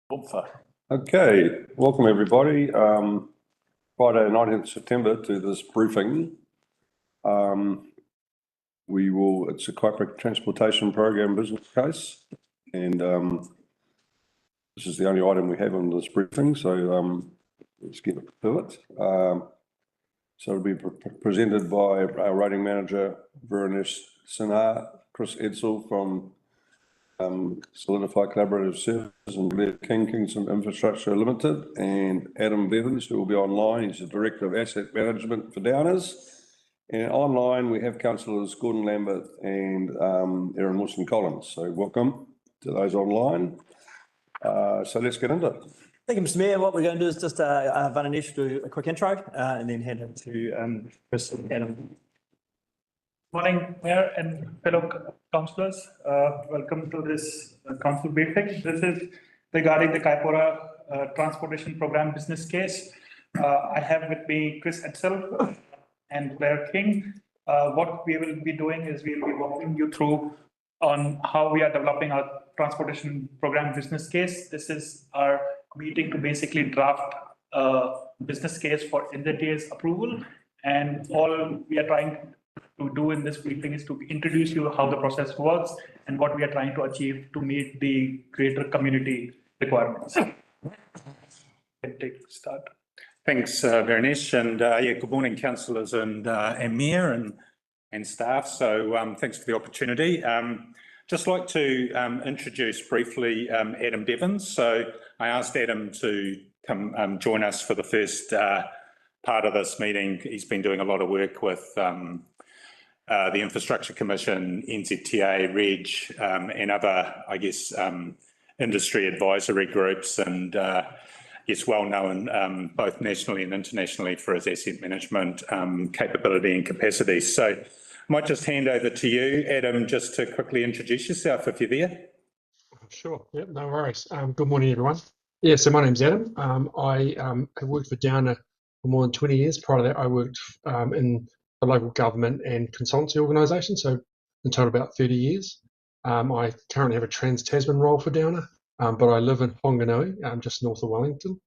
Okay, welcome everybody. Friday, 19th September to this briefing. It's a Kaipara Transportation Program business case, and this is the only item we have on this briefing, so let's get to it. So it'll be presented by our rating manager, Veronish Sinha, Chris Edsel from Solidify Collaborative Services and Blair King, Kingston Infrastructure Limited, and Adam Bevans, who will be online. He's the Director of Asset Management for Downers. And online we have Councillors Gordon Lambert and Erin Wilson-Collins. So welcome to those online. So let's get into it. Thank you, Mr. Mayor. What we're going to do is just Veronish do a quick intro and then hand it to Chris and Adam. Morning, Mayor and fellow councillors. Welcome to this council briefing. This is regarding the Kaipara Transportation Program business case. I have with me Chris Edsel and Blair King. What we will be doing is we will be walking you through on how we are developing our transportation program business case. This is our meeting to basically draft a business case for NZTA's approval, and all we are trying to do in this briefing is to introduce you how the process works and what we are trying to achieve to meet the greater community requirements. Can take start. Thanks, Veronish, and good morning, councillors and Mayor and staff. So thanks for the opportunity. Just like to introduce briefly Adam Bevans. So I asked Adam to come join us for the first part of this meeting. He's been doing a lot of work with the Infrastructure Commission, NZTA, REG, and other, I guess, industry advisory groups, and is well known both nationally and internationally for his asset management capability and capacity. So I might just hand over to you, Adam, just to quickly introduce yourself if you're there. Sure, yep, no worries. Good morning, everyone. Yeah, so my name's Adam. I have worked for Downer for more than 20 years. Prior to that, I worked in the local government and consultancy organisation, so in total about 30 years. I currently have a Trans-Tasman role for Downer, but I live in Whanganui, just north of Wellington,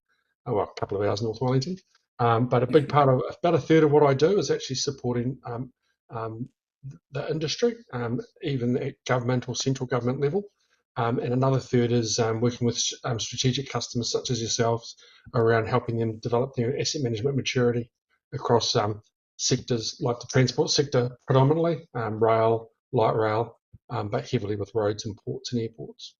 well, a couple of hours north of Wellington. But a big part of, about a third of what I do is actually supporting the industry, even at government or central government level. And another third is working with strategic customers such as yourselves around helping them develop their asset management maturity across sectors like the transport sector predominantly, rail, light rail, but heavily with roads and ports and airports.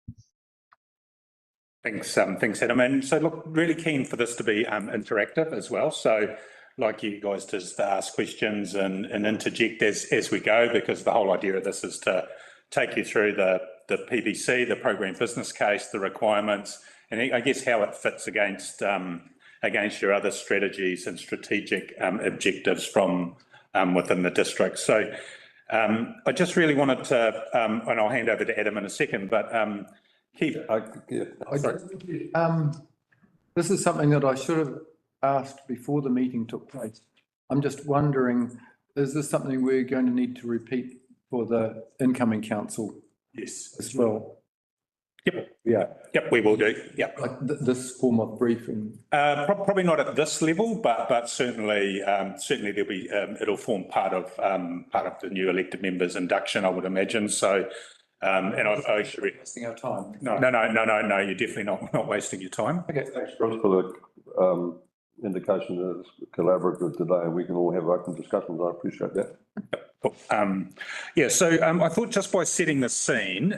Thanks, Adam. And so look, really keen for this to be interactive as well. So like you guys just ask questions and interject as we go, because the whole idea of this is to take you through the PBC, the program business case, the requirements, and I guess how it fits against your other strategies and strategic objectives from within the district. So I just really wanted to, and I'll hand over to Adam in a second, but Keith. This is something that I should have asked before the meeting took place. I'm just wondering, is this something we're going to need to repeat for the incoming council? Yes. As well? Yep. Yeah. Yep, we will do. Yep. Like this form of briefing? Probably not at this level, but certainly there'll be it'll form part of the new elected members' induction, I would imagine. So, and I should be wasting our time. No. You're definitely not wasting your time. Okay. Thanks, Chris, for the indication that it's collaborative today, and we can all have open discussions. I appreciate that. So I thought just by setting the scene,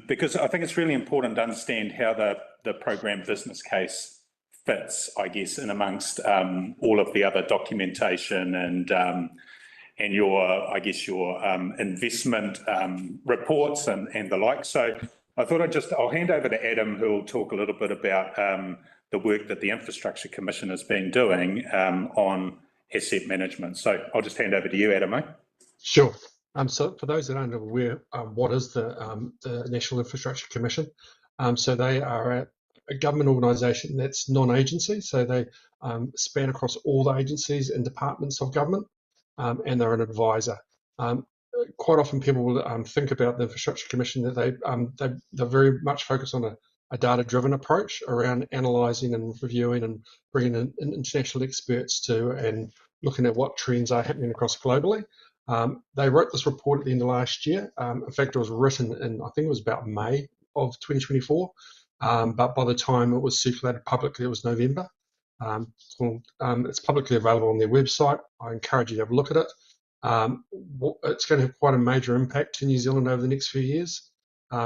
because I think it's really important to understand how the program business case fits, I guess, in amongst all of the other documentation and your investment reports and the like. So I thought I'll hand over to Adam, who will talk a little bit about the work that the Infrastructure Commission has been doing on asset management. So I'll just hand over to you, Adam. Sure. So for those that aren't aware, what is the National Infrastructure Commission? So they are a government organisation that's non-agency, so they span across all the agencies and departments of government, and they're an advisor. Quite often people will think about the Infrastructure Commission that they're very much focused on a data-driven approach around analysing and reviewing and bringing in international experts to and looking at what trends are happening across globally. They wrote this report at the end of last year. In fact, it was written in, I think it was about May of 2024, but by the time it was circulated publicly, it was November. It's publicly available on their website. I encourage you to have a look at it. It's going to have quite a major impact to New Zealand over the next few years.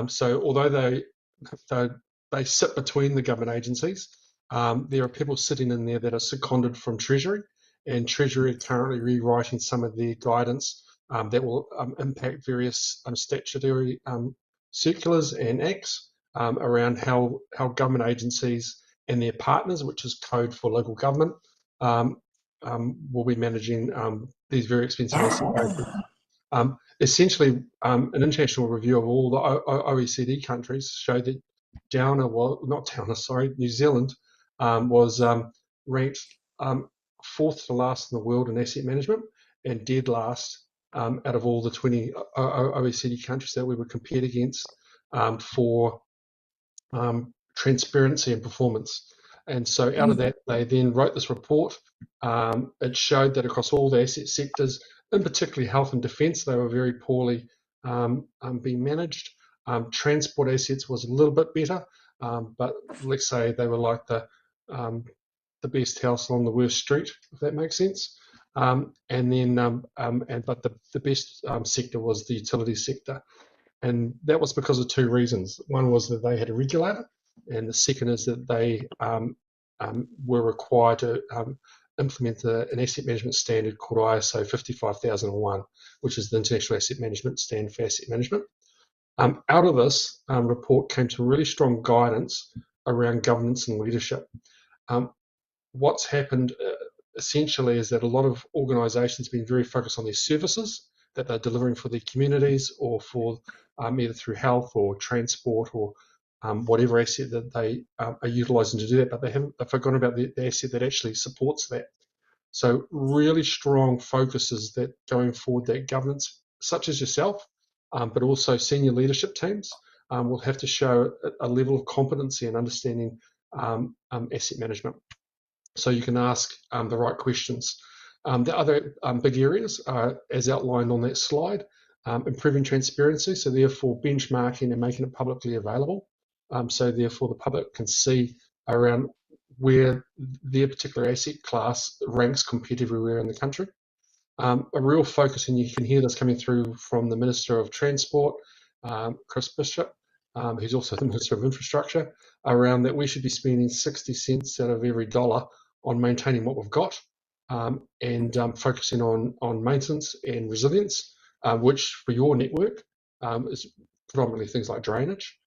So although they sit between the government agencies, there are people sitting in there that are seconded from Treasury, and Treasury are currently rewriting some of their guidance that will impact various statutory circulars and acts around how government agencies and their partners, which is code for local government, will be managing these very expensive asset bases. Essentially, an international review of all the OECD countries showed that New Zealand was ranked fourth to last in the world in asset management and dead last out of all the 20 OECD countries that we were compared against for transparency and performance. And so out of that, they then wrote this report. It showed that across all the asset sectors, in particularly health and defence, they were very poorly being managed. Transport assets was a little bit better, but let's say they were like the best house on the worst street, if that makes sense. But the best sector was the utility sector. And that was because of two reasons. One was that they had a regulator, and the second is that they were required to implement an asset management standard called ISO 55001, which is the International Asset Management Standard for Asset Management. Out of this report came some really strong guidance around governance and leadership. What's happened essentially is that a lot of organisations have been very focused on their services that they're delivering for their communities or for either through health or transport or whatever asset that they are utilising to do that, but they've forgotten about the asset that actually supports that. So really strong focuses that going forward that governance, such as yourself, but also senior leadership teams, will have to show a level of competency and understanding asset management. So you can ask the right questions. The other big areas are, as outlined on that slide, improving transparency, so therefore benchmarking and making it publicly available. So therefore the public can see around where their particular asset class ranks compared to everywhere in the country. A real focus, and you can hear this coming through from the Minister of Transport, Chris Bishop, who's also the Minister of Infrastructure, around that we should be spending 60 cents out of every dollar on maintaining what we've got and focusing on maintenance and resilience, which for your network is predominantly things like drainage.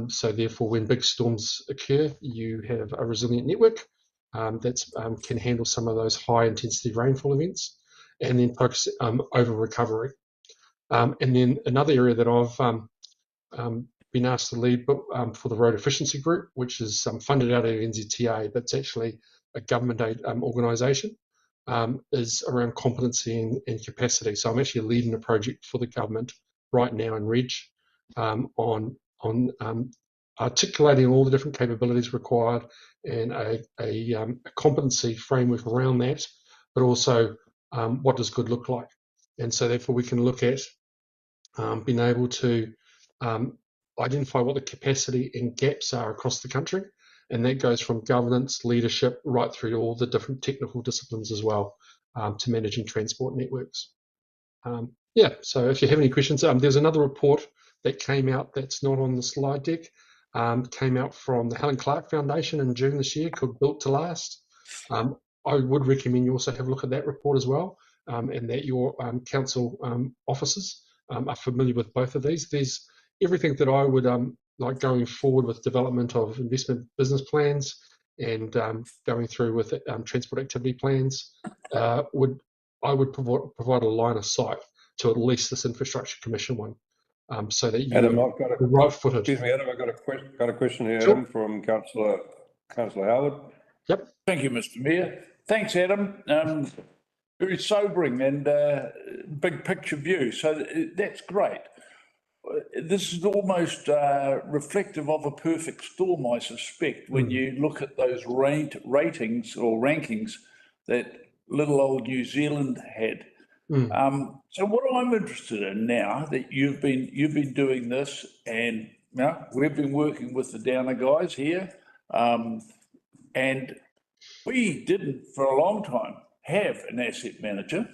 So therefore, when big storms occur, you have a resilient network that can handle some of those high intensity rainfall events, and then focus over recovery. And then another area that I've been asked to lead for the Road Efficiency Group, which is funded out of NZTA, but it's actually a government aid organisation, is around competency and capacity. So I'm actually leading a project for the government right now in Reg on articulating all the different capabilities required and a competency framework around that, but also what does good look like. And so therefore we can look at being able to identify what the capacity and gaps are across the country, and that goes from governance, leadership, right through to all the different technical disciplines as well, to managing transport networks. So if you have any questions, there's another report that came out that's not on the slide deck, came out from the Helen Clark Foundation in June this year, called Built to Last. I would recommend you also have a look at that report as well, and that your council officers are familiar with both of these. There's everything that I would like going forward with development of investment business plans and going through with transport activity plans. I would provide a line of sight to at least this Infrastructure Commission one, so that Adam, you're right-footed. Excuse me, Adam, I've got a question here, Sure. Adam, from Councillor Howard. Yep. Thank you, Mr. Mayor. Thanks, Adam. Very sobering and big picture view. So that's great. this is almost reflective of a perfect storm, I suspect, when you look at those ratings or rankings that little old New Zealand had. So what I'm interested in now that you've been doing this, and we've been working with the Downer guys here, and we didn't for a long time have an asset manager,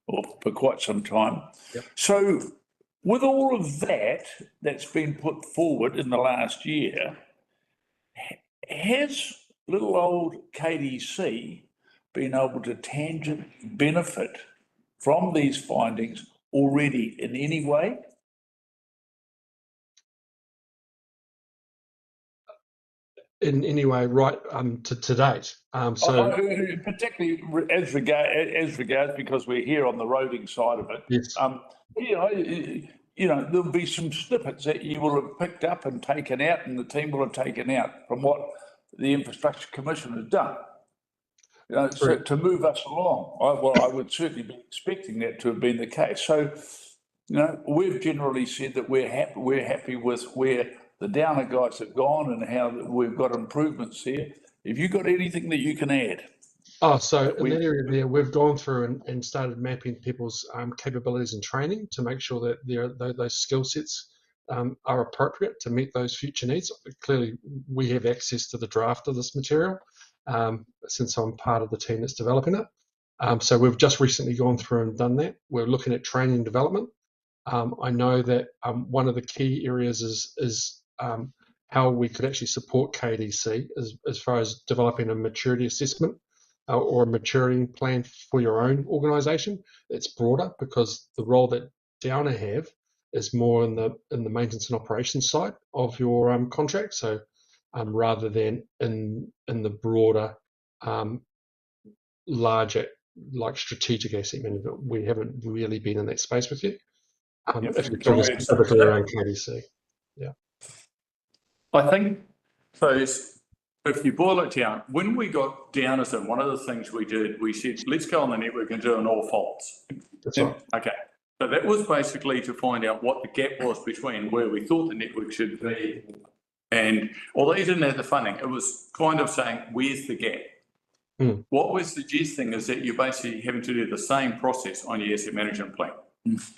or for quite some time. So with all of that that's been put forward in the last year, has little old KDC been able to tangibly benefit from these findings already in any way? In any way, right, to date. Particularly as regards, because we're here on the roading side of it. Yes. There'll be some snippets that you will have picked up and taken out, and the team will have taken out from what the Infrastructure Commission has done. So to move us along. I would certainly be expecting that to have been the case. So, we've generally said that we're happy with where the Downer guys have gone and how we've got improvements here. Have you got anything that you can add? So in that area there, we've gone through and started mapping people's capabilities and training to make sure that those skill sets are appropriate to meet those future needs. Clearly, we have access to the draft of this material since I'm part of the team that's developing it. So we've just recently gone through and done that. We're looking at training and development. I know that one of the key areas is how we could actually support KDC as far as developing a maturity assessment or a maturing plan for your own organisation. It's broader because the role that Downer have is more in the maintenance and operations side of your contract. So rather than in the broader, larger, like strategic asset management, we haven't really been in that space with you. If you're talking specifically around KDC, yeah. I think so. If you boil it down, when we got Downers in, one of the things we did, we said, let's go on the network and do an all faults. That's right. Okay. So that was basically to find out what the gap was between where we thought the network should be. And although you didn't have the funding, it was kind of saying, where's the gap? What we're suggesting is that you're basically having to do the same process on your asset management plan.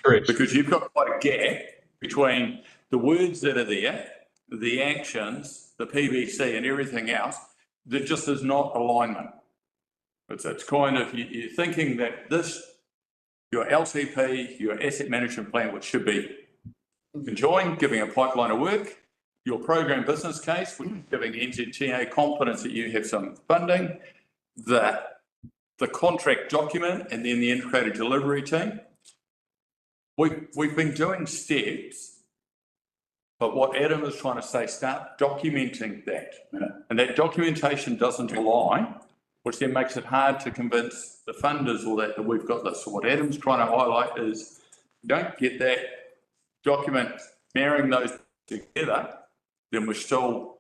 Correct. Because you've got quite a gap between the words that are there, the actions, the PVC and everything else, there just is not alignment. It's kind of, you're thinking that your LCP, your asset management plan, which should be enjoying, giving a pipeline of work, your program business case, which is giving NZTA confidence that you have some funding, the contract document, and then the integrated delivery team. We've been doing steps. But what Adam is trying to say, start documenting that. And that documentation doesn't align, which then makes it hard to convince the funders or that we've got this. So what Adam's trying to highlight is, you don't get that document marrying those together, then we're still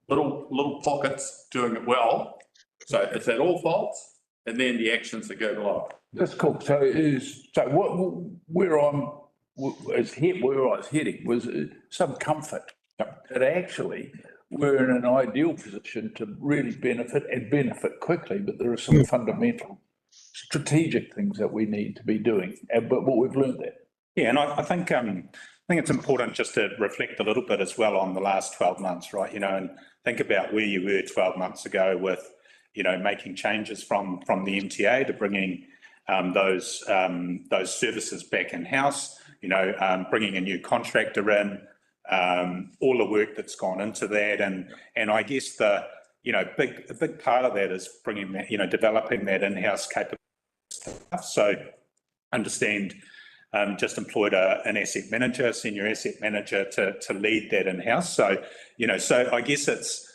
little pockets doing it well. So it's at all faults, and then the actions that go below. That's cool. So where I was heading was some comfort that actually we're in an ideal position to really benefit quickly, but there are some fundamental strategic things that we need to be doing. But we've learned that. Yeah, and I think it's important just to reflect a little bit as well on the last 12 months, right? And think about where you were 12 months ago with, making changes from the MTA to bringing those services back in-house, bringing a new contractor in, all the work that's gone into that. And I guess a big part of that is bringing that, developing that in-house capability stuff. So understand, just employed an asset manager, senior asset manager to lead that in-house. So, so I guess it's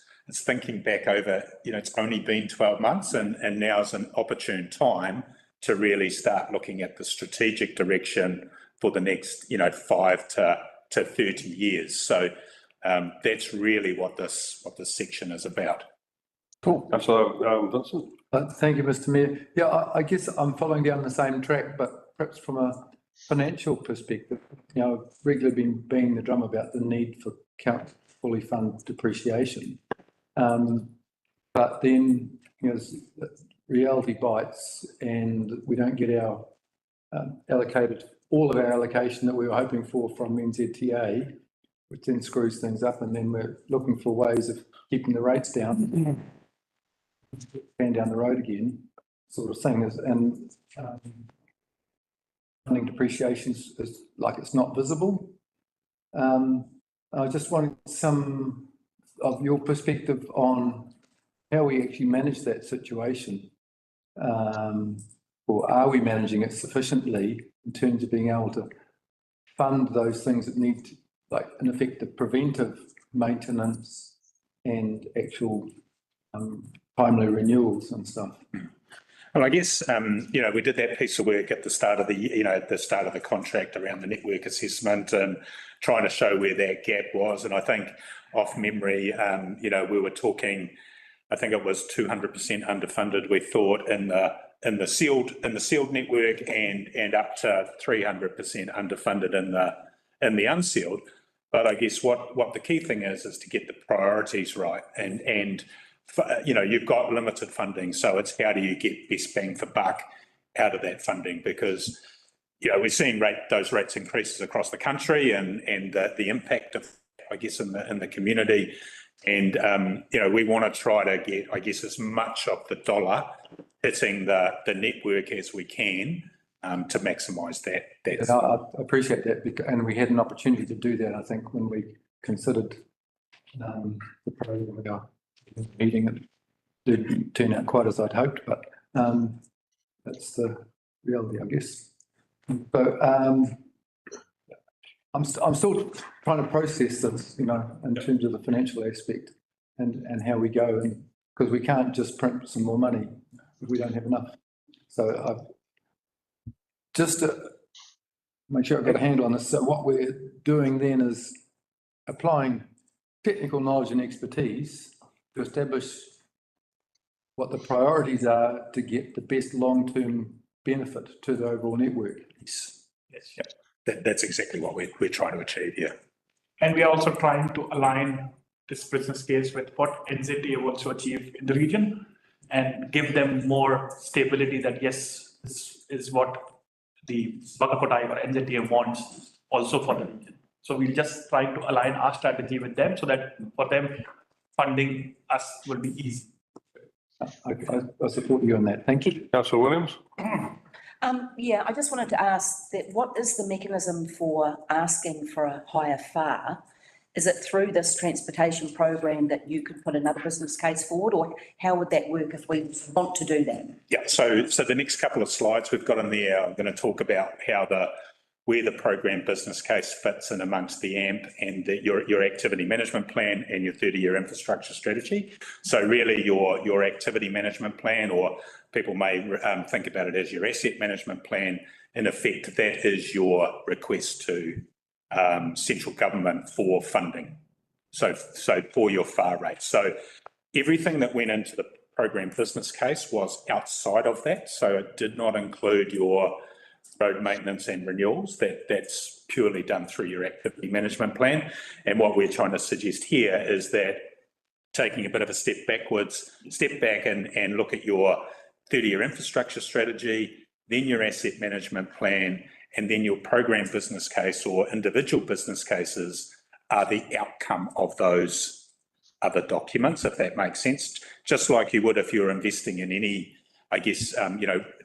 thinking back over, it's only been 12 months and now is an opportune time to really start looking at the strategic direction for the next, 5 to 30 years. So that's really what this section is about. Cool. So, Vincent. Thank you, Mr. Mayor. Yeah, I guess I'm following down the same track, but perhaps from a financial perspective, regularly been banging the drum about the need for fully fund depreciation. But then, reality bites and we don't get our all of our allocation that we were hoping for from NZTA, which then screws things up, and then we're looking for ways of keeping the rates down, and down the road again, sort of thing. And funding depreciation is like it's not visible. I just want some of your perspective on how we actually manage that situation. Or are we managing it sufficiently in terms of being able to fund those things that need, like, in effect, the preventive maintenance and actual timely renewals and stuff? Well, I guess, we did that piece of work at the start of the, at the start of the contract around the network assessment and trying to show where that gap was. And I think off memory, we were talking, I think it was 200% underfunded, we thought, in the sealed network, and up to 300% underfunded in the unsealed. But I guess what the key thing is to get the priorities right, and you've got limited funding, so it's how do you get best bang for buck out of that funding, because we're seeing those rates increases across the country, and the impact of, I guess, in the community. And, we want to try to get, I guess, as much of the dollar hitting the network as we can to maximise that. I appreciate that, and we had an opportunity to do that, I think, when we considered the program of our meeting. It didn't turn out quite as I'd hoped, but that's the reality, I guess. So I'm still trying to process this, in terms of the financial aspect and how we go, and because we can't just print some more money if we don't have enough. So I've just to make sure I've got a handle on this. So what we're doing then is applying technical knowledge and expertise to establish what the priorities are to get the best long-term benefit to the overall network. Yes. Yep. That's exactly what we're trying to achieve, yeah. And we are also trying to align this business case with what NZTA wants to achieve in the region and give them more stability that, yes, this is what the Whakakotai or NZTA wants also for the region. So we'll just try to align our strategy with them so that for them, funding us will be easy. I support you on that. Thank you. Councillor Williams? I just wanted to ask that what is the mechanism for asking for a higher FAR? Is it through this transportation program that you could put another business case forward, or how would that work if we want to do that? Yeah, so the next couple of slides we've got in there, I'm going to talk about where the program business case fits in amongst the AMP and your activity management plan and your 30-year infrastructure strategy. So really your activity management plan, or people may think about it as your asset management plan, in effect, that is your request to central government for funding. So for your FAR rate. So everything that went into the program business case was outside of that. So it did not include your road maintenance and renewals. That's purely done through your activity management plan. And what we're trying to suggest here is that taking a bit of a step back and look at your 30-year infrastructure strategy, then your asset management plan, and then your program business case or individual business cases are the outcome of those other documents, if that makes sense. Just like you would if you're investing in any, I guess,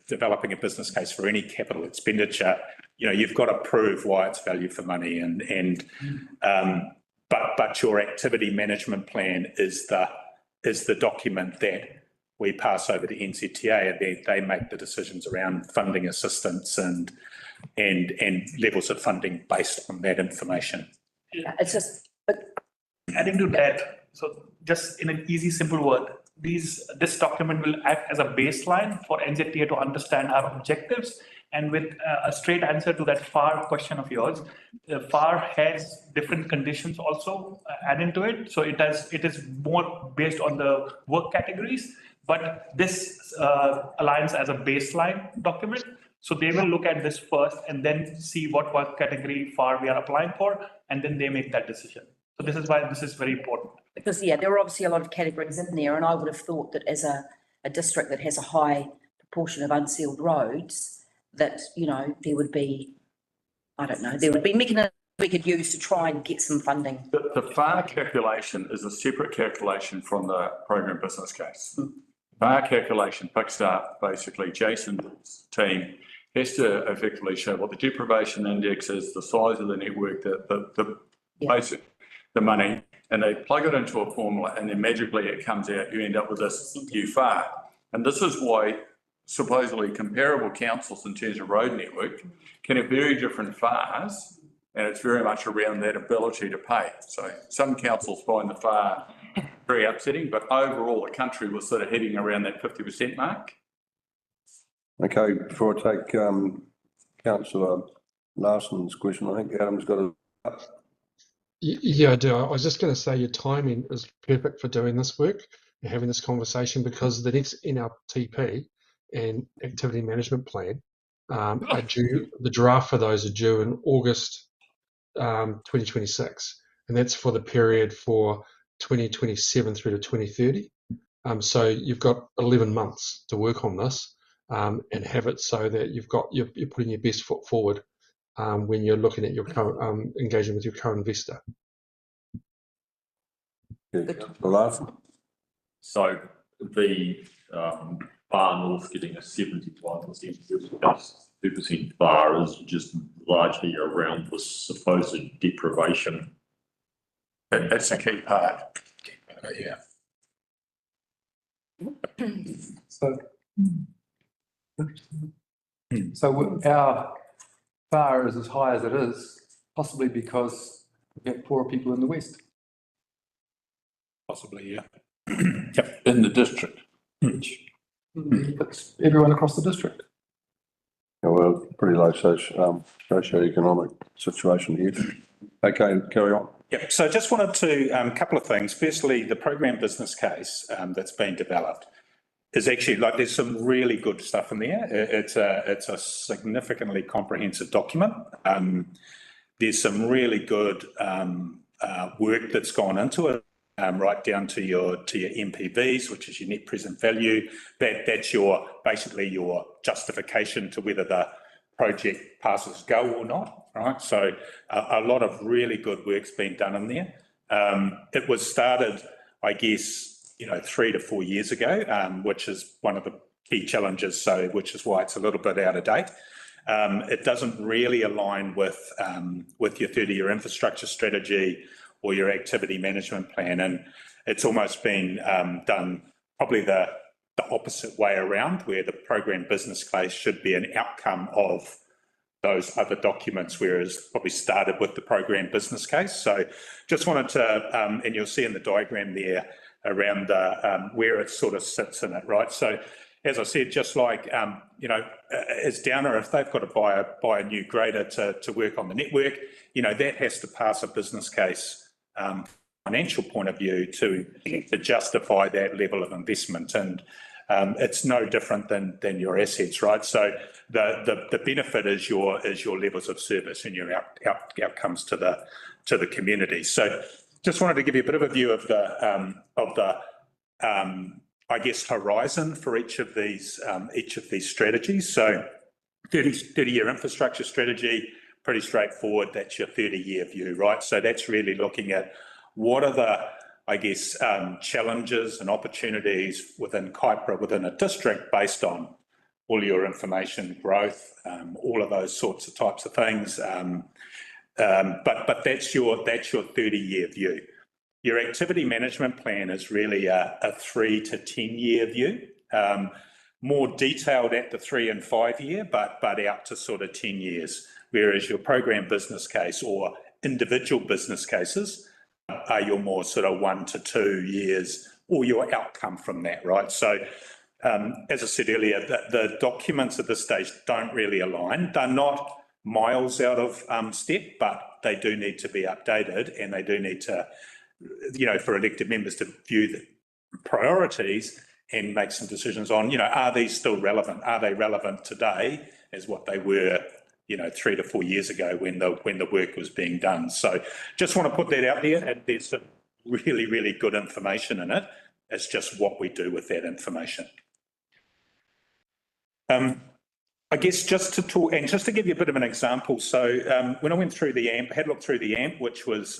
developing a business case for any capital expenditure, you've got to prove why it's value for money, but your activity management plan is the document that we pass over to NZTA, and they make the decisions around funding assistance and levels of funding based on that information. Yeah, it's just. Adding to that, so just in an easy, simple word, this document will act as a baseline for NZTA to understand our objectives. And with a straight answer to that FAR question of yours, the FAR has different conditions also added into it. So it is more based on the work categories, but this aligns as a baseline document. So they will look at this first and then see what work category FAR we are applying for, and then they make that decision. So this is why this is very important. Because, yeah, there are obviously a lot of categories in there, and I would have thought that as a district that has a high proportion of unsealed roads, that, you know, there would be, I don't know, there would be mechanisms we could use to try and get some funding. The FAR calculation is a separate calculation from the program business case. FAR calculation picks up basically Jason's team has to effectively show what the deprivation index is, the size of the network, the basic, the money, and they plug it into a formula and then magically it comes out, you end up with this new FAR. And this is why supposedly comparable councils in terms of road network can have very different FARs, and it's very much around that ability to pay. So some councils find the FAR very upsetting, but overall the country was sort of heading around that 50% mark. Okay, before I take councillor Larson's question, I think Adam's got a. Yeah, I do. I was just going to say your timing is perfect for doing this work and having this conversation, because the next NRTP and activity management plan are due. The draft for those are due in August 2026, and that's for the period for 2027 through to 2030. So you've got 11 months to work on this and have it so that you're putting your best foot forward when you're looking at your current engaging with your current investor. Yeah, councillor Larson. So the Far North getting a 75% plus 2% FAR is just largely around the supposed deprivation. That's a key part. Yeah. So our FAR is as high as it is, possibly because we have poorer people in the West. Possibly, yeah. Yep, in the district. It's everyone across the district. Yeah, well, pretty low socio-economic situation here. Okay, carry on. Yep, so just wanted to, a couple of things. Firstly, the program business case that's been developed is actually, like, there's some really good stuff in there. It's a significantly comprehensive document. There's some really good work that's gone into it, right down to your NPVs, which is your net present value. That's basically your justification to whether the project passes go or not, right? So a lot of really good work's been done in there. It was started, I guess, 3 to 4 years ago, which is one of the key challenges, so which is why it's a little bit out of date. It doesn't really align with your 30-year infrastructure strategy or your activity management plan, and it's almost been done probably the opposite way around, where the program business case should be an outcome of those other documents, whereas probably started with the program business case. So just wanted to, and you'll see in the diagram there around where it sort of sits in it, right? So as I said, just like, as Downer, if they've got to buy a new grader to work on the network, that has to pass a business case financial point of view to justify that level of investment. And it's no different than your assets, right? So the benefit is your levels of service and your outcomes to the community. So just wanted to give you a bit of a view of the I guess horizon for each of these strategies. So 30-year infrastructure strategy, pretty straightforward. That's your 30-year view, right? So that's really looking at what are the, I guess, challenges and opportunities within Kaipara, within a district, based on all your information growth, all of those sorts of types of things. But that's your 30-year view. Your activity management plan is really a 3 to 10-year view, more detailed at the 3 and 5 year, but out to sort of 10 years. Whereas your program business case or individual business cases are your more sort of 1 to 2 years, or your outcome from that, right? So as I said earlier, the documents at this stage don't really align. They're not miles out of step, but they do need to be updated, and they do need to, for elected members to view the priorities and make some decisions on, are these still relevant? Are they relevant today? as what they were, 3 to 4 years ago when the work was being done. So just want to put that out there, and there's some really, really good information in it. It's just what we do with that information. I guess just to talk, and just to give you a bit of an example. So when I went through the AMP, had looked through the AMP, which was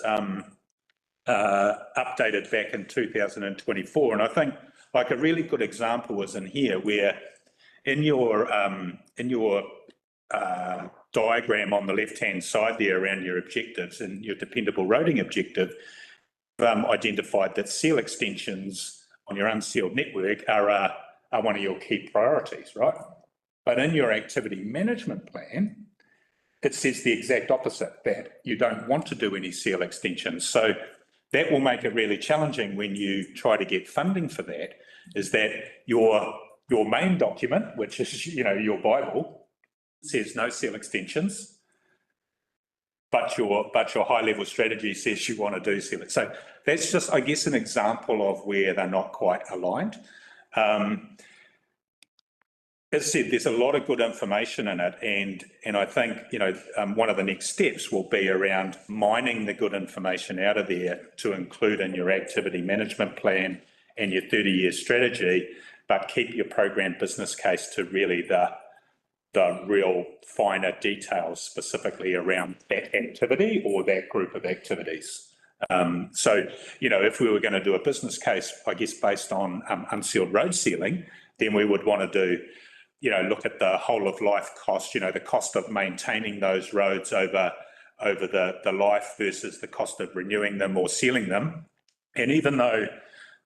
updated back in 2024, and I think like a really good example was in here, where in your diagram on the left-hand side there around your objectives and your dependable roading objective, identified that seal extensions on your unsealed network are one of your key priorities, right? But in your activity management plan, it says the exact opposite, that you don't want to do any seal extensions. So that will make it really challenging when you try to get funding for that, is that your main document, which is, your Bible, says no seal extensions, but your high-level strategy says you want to do seal. So that's just, I guess, an example of where they're not quite aligned. As I said, there's a lot of good information in it, and I think, one of the next steps will be around mining the good information out of there to include in your activity management plan and your 30-year strategy, but keep your program business case to really the real finer details specifically around that activity or that group of activities. So, if we were going to do a business case, I guess, based on unsealed road sealing, then we would want to do, look at the whole of life cost, the cost of maintaining those roads over the life versus the cost of renewing them or sealing them. And even though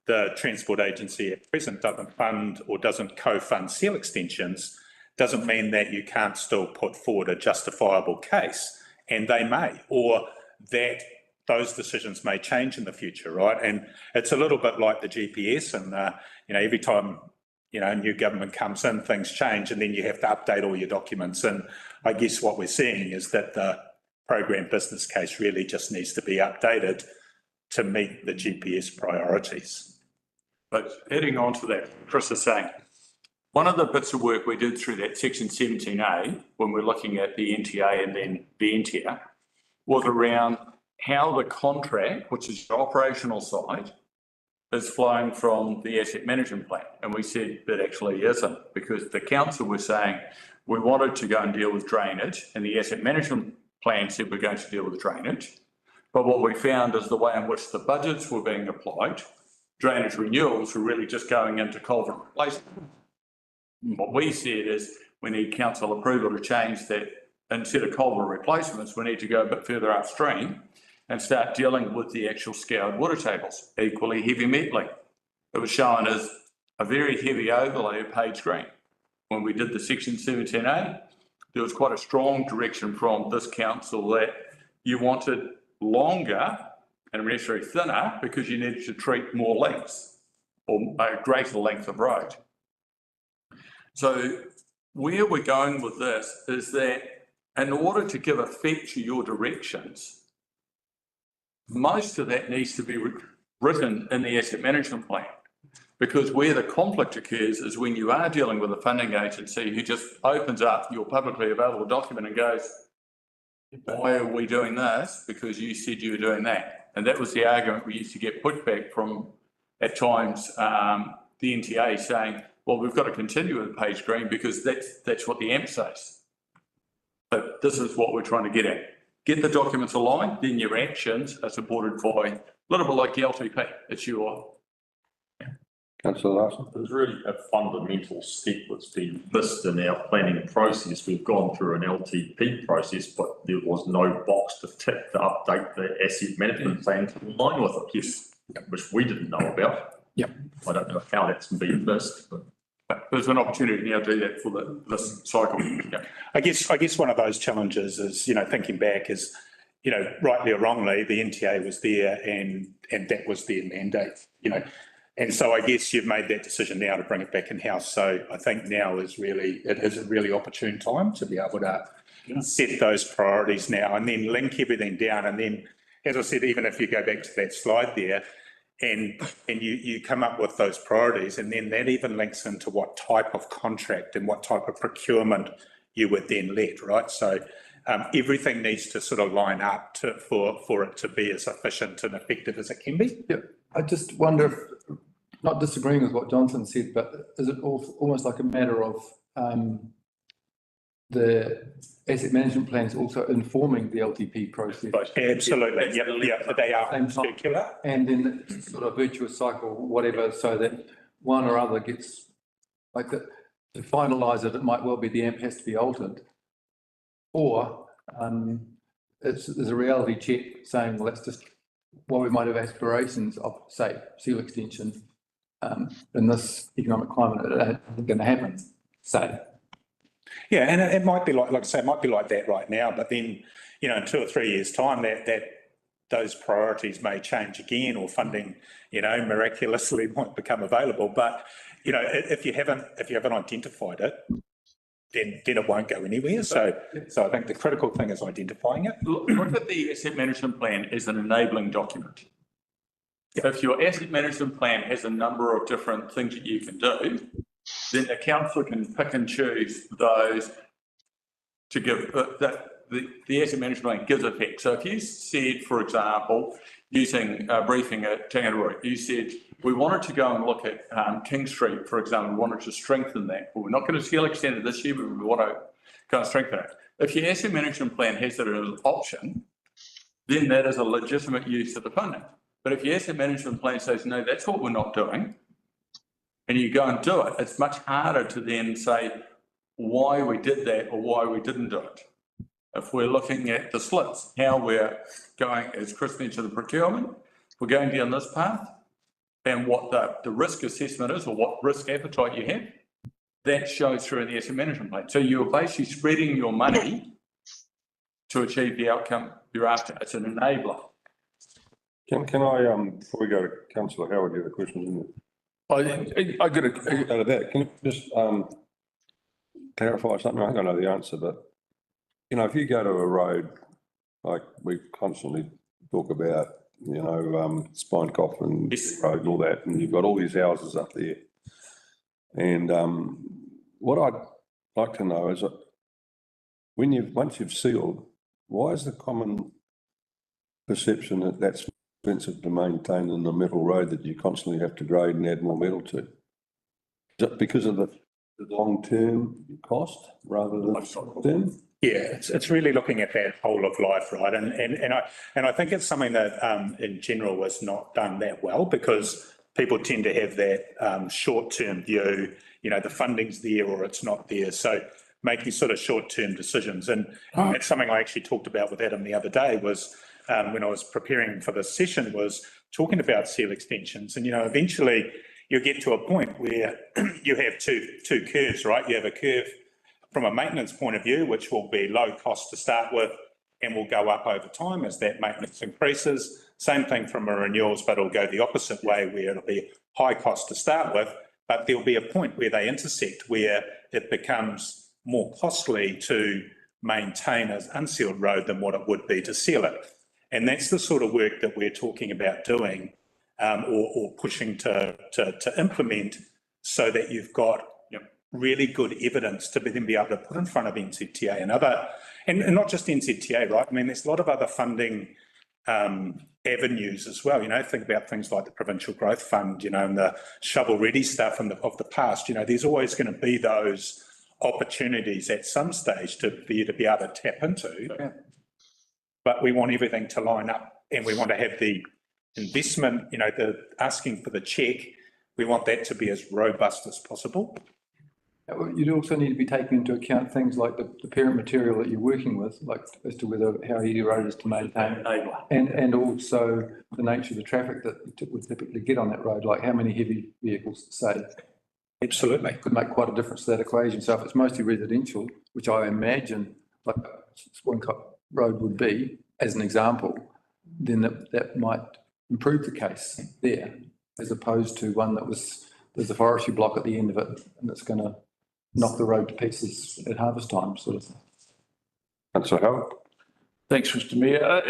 the Transport Agency at present doesn't fund or doesn't co-fund seal extensions, doesn't mean that you can't still put forward a justifiable case, and they may, or that those decisions may change in the future, right? And it's a little bit like the GPS, and every time new government comes in, things change, and then you have to update all your documents. And I guess what we're seeing is that the program business case really just needs to be updated to meet the GPS priorities. But adding on to that, Chris is saying, one of the bits of work we did through that section 17A, when we're looking at the NTA and then Ventia, was around how the contract, which is the operational side, is flowing from the asset management plan. And we said that actually isn't, because the council was saying we wanted to go and deal with drainage, and the asset management plan said we're going to deal with drainage. But what we found is the way in which the budgets were being applied, drainage renewals were really just going into culvert replacement. What we said is we need council approval to change that. Instead of culvert replacements, we need to go a bit further upstream and start dealing with the actual scoured water tables, equally heavy metaling. It was shown as a very heavy overlay of Page Green. When we did the section 17A, there was quite a strong direction from this council that you wanted longer and necessarily thinner because you needed to treat more lengths or a greater length of road. So where we're going with this is that in order to give effect to your directions, most of that needs to be written in the asset management plan, because where the conflict occurs is when you are dealing with a funding agency who just opens up your publicly available document and goes, why are we doing this? Because you said you were doing that. And that was the argument we used to get put back from, at times, the NTA saying, well, we've got to continue with Page Green because that's what the AMP says. But this is what we're trying to get at. Get the documents aligned, then your actions are supported by a little bit like the LTP. It's your... Councillor Larson. There's really a fundamental step that's been missed in our planning process. We've gone through an LTP process, but there was no box to tick to update the asset management plan to align with it. Yes, which we didn't know about. Yep. I don't know how that's been missed, but there's an opportunity now to do that for this cycle. Yeah. I guess one of those challenges is, thinking back is, rightly or wrongly, the NTA was there and that was their mandate, And so I guess you've made that decision now to bring it back in-house. So I think now is a really opportune time to be able to set those priorities now and then link everything down. And then, as I said, even if you go back to that slide there, and you come up with those priorities, and then that even links into what type of contract and what type of procurement you would then let, right? So everything needs to sort of line up for it to be as efficient and effective as it can be. Yeah, I just wonder if, not disagreeing with what Jonathan said, but is it almost like a matter of the asset management plans also informing the LTP process? Absolutely, yeah, they are circular. And then it's sort of virtuous cycle, whatever, so that one or other gets, like to finalise it, it might well be the AMP has to be altered. Or there's a reality check saying, well, that's just, while we might have aspirations of, say, seal extension, in this economic climate, it ain't going to happen, say. Yeah, and it might be like I say, it might be like that right now, but then, you know, in 2 or 3 years' time, that those priorities may change again, or funding, you know, miraculously might become available. But, you know, if you haven't identified it, then it won't go anywhere. So I think the critical thing is identifying it. Look at the asset management plan as an enabling document. If your asset management plan has a number of different things that you can do, then the council can pick and choose those to give the asset management plan gives effect. So if you said, for example, using a briefing at Tangaroa, you said we wanted to go and look at King Street, for example, we wanted to strengthen that. Well, we're not going to seal extend it this year, but we want to go and strengthen it. If your asset management plan has it as an option, then that is a legitimate use of the funding. But if your asset management plan says, no, that's what we're not doing, and you go and do it, it's much harder to then say why we did that or why we didn't do it. If we're looking at the slits, how we're going, as Chris mentioned, the procurement, we're going down this path, and what the risk assessment is, or what risk appetite you have, that shows through in the asset management plan. So you're basically spreading your money to achieve the outcome you're after. It's an enabler. Can I, before we go to Councillor Howard, you have a question, isn't it? I got a, Out of that, can you just clarify something? I think I know the answer, but you know, if you go to a road, like we constantly talk about, you know, Spinecoff and Road and all that, and you've got all these houses up there. And what I'd like to know is that once you've sealed, why is the common perception that that's expensive to maintain in the metal road that you constantly have to grade and add more metal to? Is it because of the long-term cost rather than short-term? Yeah, it's really looking at that whole of life, right? And I think it's something that in general is not done that well, because people tend to have that short-term view, you know, the funding's there or it's not there. So making sort of short-term decisions. And it's something I actually talked about with Adam the other day was when I was preparing for this session, was talking about seal extensions. And, you know, eventually you get to a point where you have two curves, right? You have a curve from a maintenance point of view, which will be low cost to start with and will go up over time as that maintenance increases. Same thing from a renewals, but it'll go the opposite way, where it'll be high cost to start with, but there'll be a point where they intersect, where it becomes more costly to maintain an unsealed road than what it would be to seal it. And that's the sort of work that we're talking about doing or pushing to implement, so that you've got really good evidence to then be able to put in front of NZTA and other, and not just NZTA, right? I mean, there's a lot of other funding avenues as well. You know, think about things like the Provincial Growth Fund, you know, and the shovel-ready stuff of the past. You know, there's always going to be those opportunities at some stage for you to be able to tap into. Yeah. But we want everything to line up, and we want to have the investment, you know, the asking for the check, we want that to be as robust as possible. You'd also need to be taking into account things like the parent material that you're working with, like as to how easy a road is to maintain, and also the nature of the traffic that would typically get on that road, like how many heavy vehicles, say. Absolutely. Could make quite a difference to that equation. So if it's mostly residential, which I imagine like Swincott Road would be, as an example, then that might improve the case there, as opposed to one there's a forestry block at the end of it and it's going to knock the road to pieces at harvest time, sort of thing. Councillor Howard. thanks, Mr. Mayor.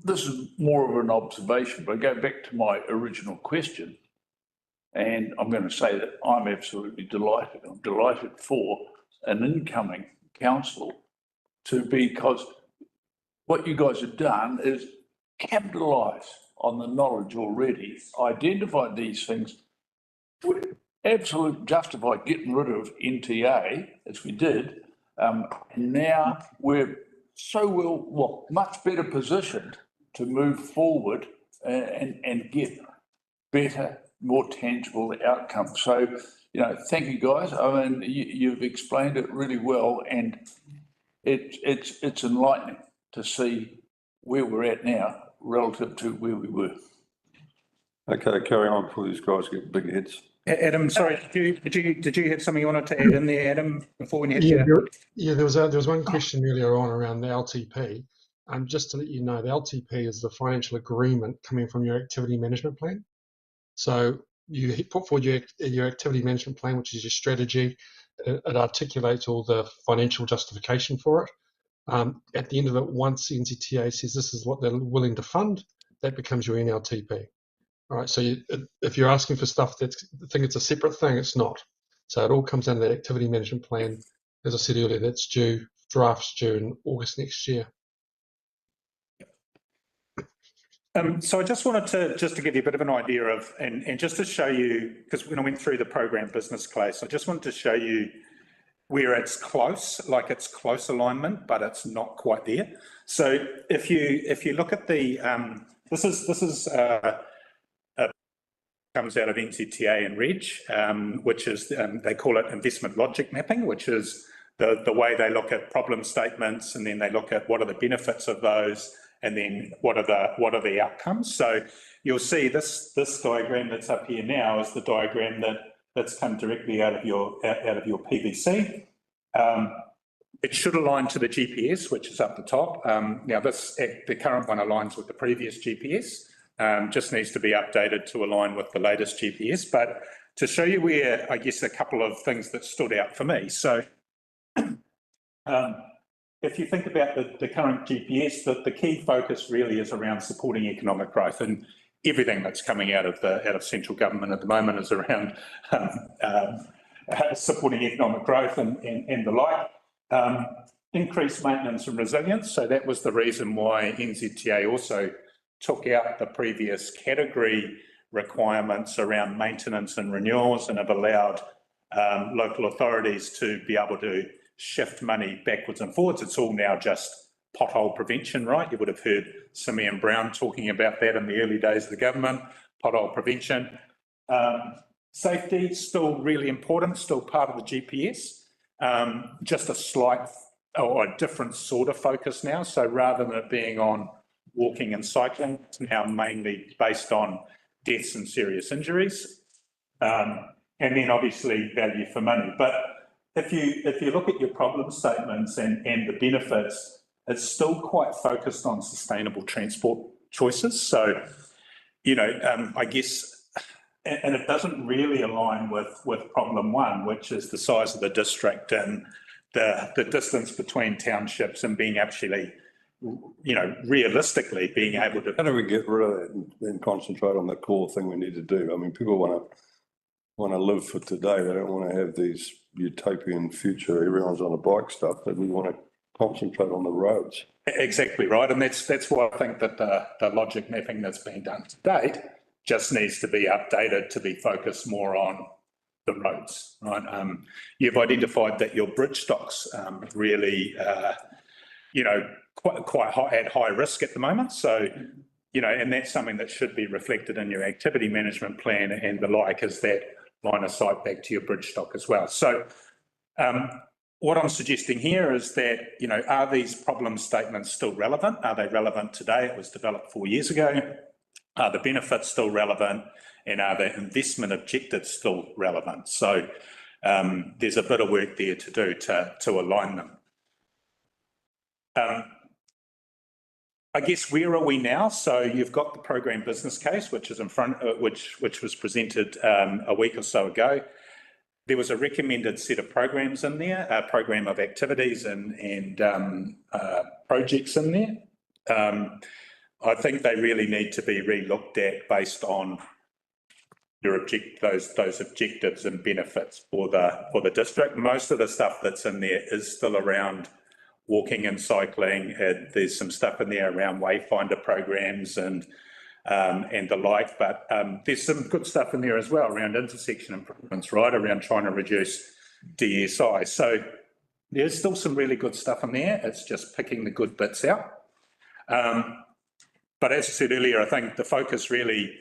This is more of an observation, but I go back to my original question. And I'm going to say that I'm absolutely delighted. I'm delighted for an incoming council because what you guys have done is capitalise on the knowledge already, identified these things, would absolutely justify getting rid of NTA as we did. And now we're much better positioned to move forward and get better, more tangible outcomes. So, thank you guys. I mean, you've explained it really well, and it's enlightening to see where we're at now relative to where we were. Okay, carry on before these guys get big heads. Adam, sorry, did you have something you wanted to add in there, Adam, before we head Yeah, to? there was one question earlier on around the LTP. Just to let you know, the LTP is the financial agreement coming from your activity management plan. So you put forward your activity management plan, which is your strategy. It articulates all the financial justification for it. At the end of it, once the NZTA says this is what they're willing to fund, that becomes your NLTP. All right, so if you're asking for stuff think it's a separate thing, it's not. So it all comes under that activity management plan. As I said earlier, that's draft's due in August next year. So I just wanted to give you a bit of an idea of, and just to show you, because when I went through the program business case, I just wanted to show you where it's close, like it's close alignment, but it's not quite there. So if you look at the, this is comes out of NZTA and REG, which is, they call it investment logic mapping, which is the way they look at problem statements, and then they look at what are the benefits of those, and then what are the outcomes. So you'll see this diagram that's up here now is the diagram that's come directly out of your PVC. It should align to the GPS, which is up the top. Now the current one aligns with the previous GPS. Just needs to be updated to align with the latest GPS. But to show you where, I guess, a couple of things that stood out for me. So if you think about the current GPS, the key focus really is around supporting economic growth, and everything that's coming out of central government at the moment is around supporting economic growth and the like. Increased maintenance and resilience. So that was the reason why NZTA also took out the previous category requirements around maintenance and renewals, and have allowed local authorities to be able to shift money backwards and forwards. It's all now just pothole prevention, right? You would have heard Simeon Brown talking about that in the early days of the government, pothole prevention. Safety, still really important, still part of the GPS. Just a slight or a different sort of focus now. So rather than it being on walking and cycling, it's now mainly based on deaths and serious injuries. And then obviously value for money. But if you look at your problem statements and the benefits, it's still quite focused on sustainable transport choices. So, I guess, and it doesn't really align with problem one, which is the size of the district and the distance between townships, and being actually, realistically being able to. How do we get rid of that and concentrate on the core thing we need to do? I mean, people want to live for today. They don't want to have these utopian future, everyone's on a bike stuff, but we want to concentrate on the roads. Exactly right. And that's why I think that the logic mapping that's been done to date just needs to be updated to be focused more on the roads, right? You've identified that your bridge stock's really, quite high, at high risk at the moment. So, and that's something that should be reflected in your activity management plan and the like, is that line of sight back to your bridge stock as well. So what I'm suggesting here is that, are these problem statements still relevant? Are they relevant today? It was developed 4 years ago. Are the benefits still relevant? And are the investment objectives still relevant? So there's a bit of work there to do to align them. I guess, where are we now? So you've got the program business case, which is in front, which was presented a week or so ago. There was a recommended set of programs in there, a program of activities and projects in there. I think they really need to be re-looked at based on those objectives and benefits for the district. Most of the stuff that's in there is still around walking and cycling. There's some stuff in there around wayfinder programs and the like, but there's some good stuff in there as well around intersection improvements, right, around trying to reduce DSI. So there's still some really good stuff in there. It's just picking the good bits out. But as I said earlier, I think the focus really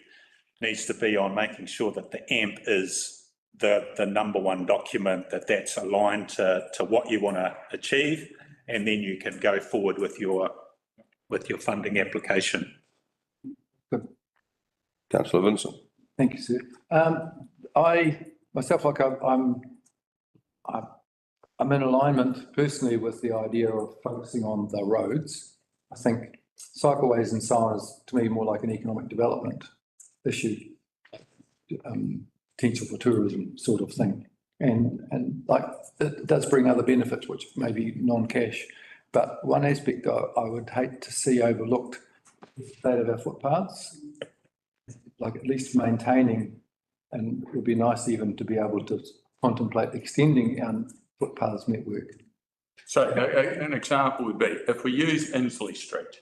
needs to be on making sure that the AMP is the number one document, that's aligned to what you want to achieve, and then you can go forward with your funding application. Councillor Vincent. Thank you, sir. I myself, like I'm in alignment personally with the idea of focusing on the roads. I think cycleways and so on is to me more like an economic development issue, potential for tourism sort of thing. And like it does bring other benefits, which may be non-cash. But one aspect I would hate to see overlooked is the state of our footpaths, like at least maintaining, and it would be nice even to be able to contemplate extending our footpaths network. So an example would be if we use Inslee Street.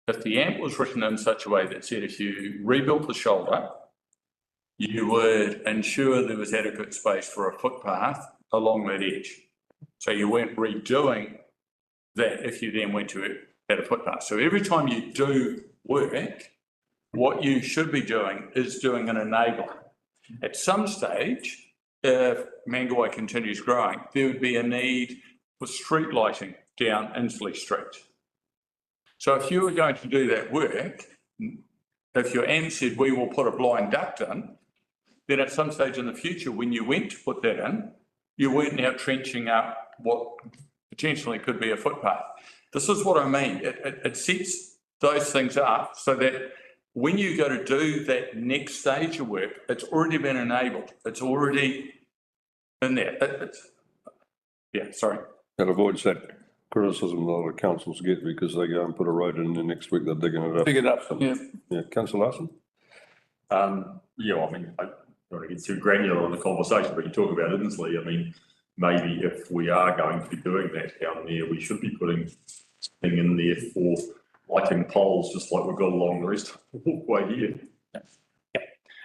If the AMP was written in such a way that said if you rebuilt the shoulder, you would ensure there was adequate space for a footpath along that edge. So you weren't redoing that if you then went to a footpath. So every time you do work, what you should be doing is doing an enabler. At some stage, if Mangawai continues growing, there would be a need for street lighting down Inslee Street. So if you were going to do that work, if your AMP said we will put a blind duct in, then at some stage in the future, when you went to put that in, you weren't now trenching up what potentially could be a footpath. This is what I mean. It sets those things up so that when you go to do that next stage of work, it's already been enabled. It's already in there. Yeah, sorry. That avoids that criticism a lot of councils get because they go and put a road in and next week they're digging it up. Dig it up, yeah. Yeah, Councillor Larson? Yeah, I mean, I don't want to get too granular on the conversation, but you talk about Inslee. I mean, maybe if we are going to be doing that down there, we should be putting something in there for lighting poles, just like we've got along the rest of the walkway here. Yeah,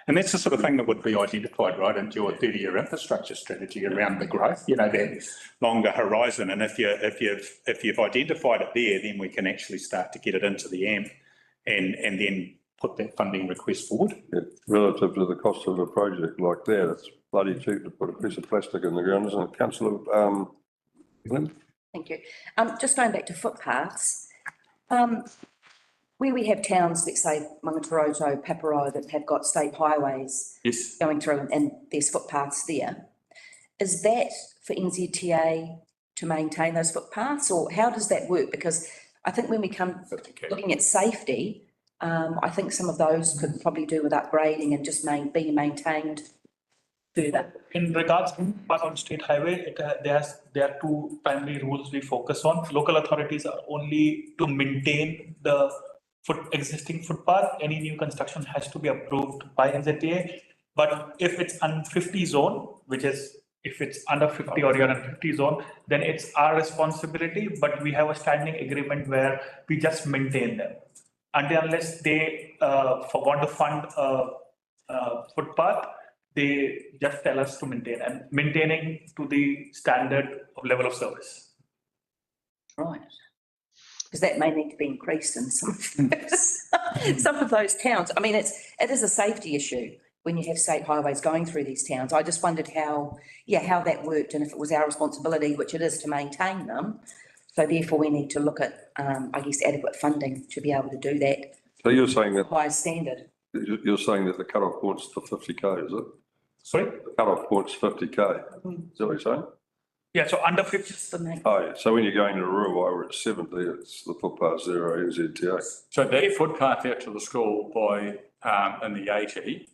and that's the sort of thing that would be identified, right, into your 30-year infrastructure strategy around the growth. You know, that longer horizon. And if you've identified it there, then we can actually start to get it into the AMP and then put that funding request forward. Yeah, relative to the cost of a project like that, it's bloody cheap to put a piece of plastic in the ground, isn't it? Councillor Glenn? Thank you. Just going back to footpaths, where we have towns, let's say Mangatoroto, Paparo, that have got state highways Yes. going through and there's footpaths there, is that for NZTA to maintain those footpaths, or how does that work? Because I think when we come looking at safety, I think some of those could probably do with upgrading and just being maintained further. In regards to path on state highway, there are two primary rules we focus on. Local authorities are only to maintain the existing footpath. Any new construction has to be approved by NZTA. But if it's under 50 zone, which is if it's under 50 or you're in 50 zone, then it's our responsibility. But we have a standing agreement where we just maintain them. Unless they want to fund a footpath, they just tell us to maintain and maintaining to the standard of level of service. Right. Because that may need to be increased in some of those towns. I mean, it is a safety issue when you have state highways going through these towns. I just wondered how that worked and if it was our responsibility, which it is, to maintain them. So therefore we need to look at, I guess, adequate funding to be able to do that. So you're saying that High standard. you're saying that the cut-off point's to 50k, is it? Sorry? The cut-off point's 50k. Is that what you're saying? Yeah, so under 50. Oh, yeah. So when you're going to rural, we're at 70, it's the footpath zero NZTA. So that footpath out to the school by in the 80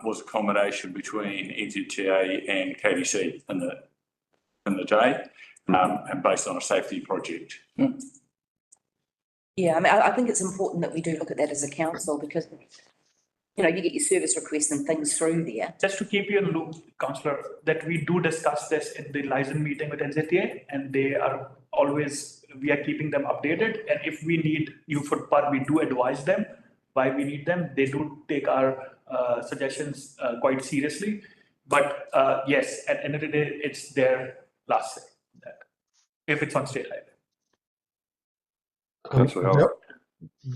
was a combination between NZTA and KDC in the day, and based on a safety project. Yeah, I mean, I think it's important that we do look at that as a council because you know, you get your service requests and things through there. Just to keep you in loop, councillor, that we do discuss this in the liaison meeting with NZTA, and they are always, we are keeping them updated. And if we need new footpath, we do advise them why we need them. They do take our suggestions quite seriously. But yes, at the end of the day, it's their last say, that if it's on state highway. Councillor Howard.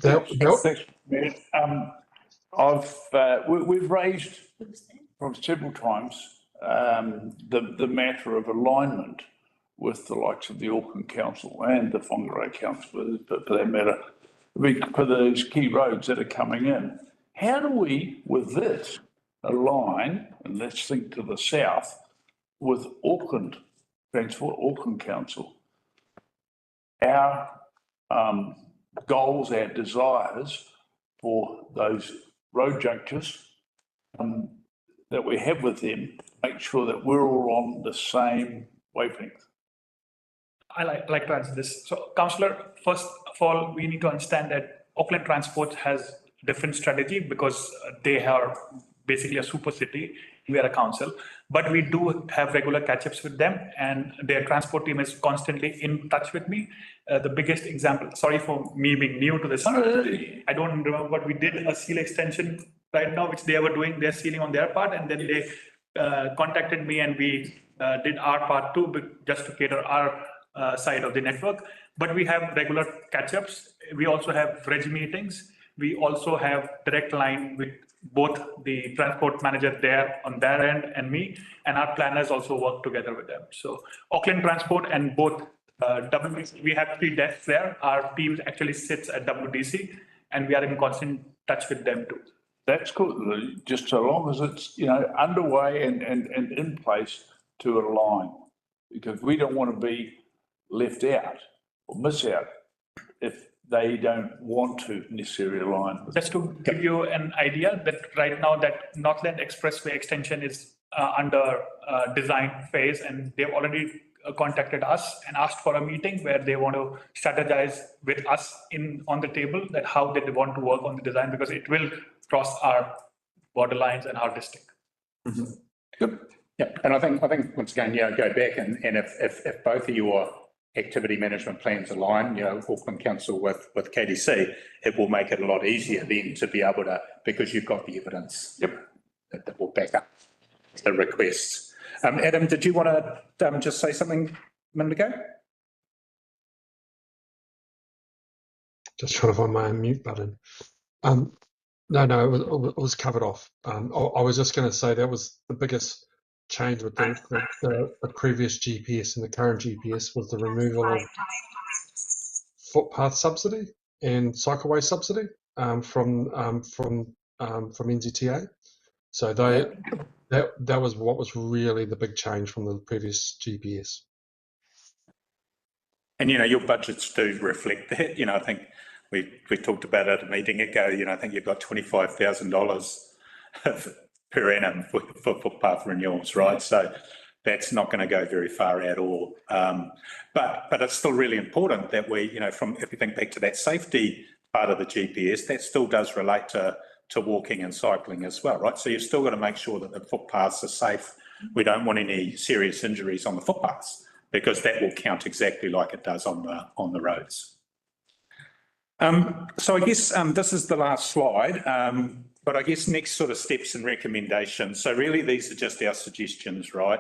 Thanks, Mayor. We've raised from several times the matter of alignment with the likes of the Auckland Council and the Whangarei Council, for that matter, for those key roads that are coming in. How do we, with this, align, and let's think to the south, with Auckland Transport, Auckland Council, our goals, our desires for those road junctures that we have with them, make sure that we're all on the same wavelength? I like to answer this. So, councillor, first of all, we need to understand that Auckland Transport has different strategy because they are basically a super city. We are a council, but we do have regular catch-ups with them, and their transport team is constantly in touch with me. The biggest example, sorry for me being new to this, I don't remember, but we did a seal extension right now, which they were doing their sealing on their part, and then they contacted me, and we did our part too, just to cater our side of the network. But we have regular catch-ups. We also have reg meetings. We also have direct line with both the transport manager there on their end and me, and our planners also work together with them. So Auckland Transport and both WDC, we have 3 desks there. Our team actually sits at WDC, and we are in constant touch with them too. That's cool, just so long as it's, you know, underway and in place to align, because we don't want to be left out or miss out if they don't want to necessarily align. Just to give you an idea, that right now that Northland Expressway extension is under design phase, and they've already contacted us and asked for a meeting where they want to strategize with us on the table that how they want to work on the design, because it will cross our borderlines and our district. Mm-hmm. Good. Yeah, and I think once again, go back and if both of your activity management plans align, Auckland Council with KDC, it will make it a lot easier then to be able to, because you've got the evidence. Yep. That will back up the requests. Adam, did you want to just say something a minute ago? Just trying to find my unmute button. No, it was covered off. I was just going to say that was the biggest change with the previous GPS and the current GPS was the removal of footpath subsidy and cycleway subsidy from NZTA. So that was what was really the big change from the previous GPS. And your budgets do reflect that. I think we talked about it at a meeting ago. I think you've got $25,000 per annum for footpath renewals, right? So that's not going to go very far at all. But it's still really important that we, if you think back to that safety part of the GPS, that still does relate to walking and cycling as well, right? So you've still got to make sure that the footpaths are safe. We don't want any serious injuries on the footpaths, because that will count exactly like it does on the roads. So I guess this is the last slide. But I guess next sort of steps and recommendations. So really these are just our suggestions, right?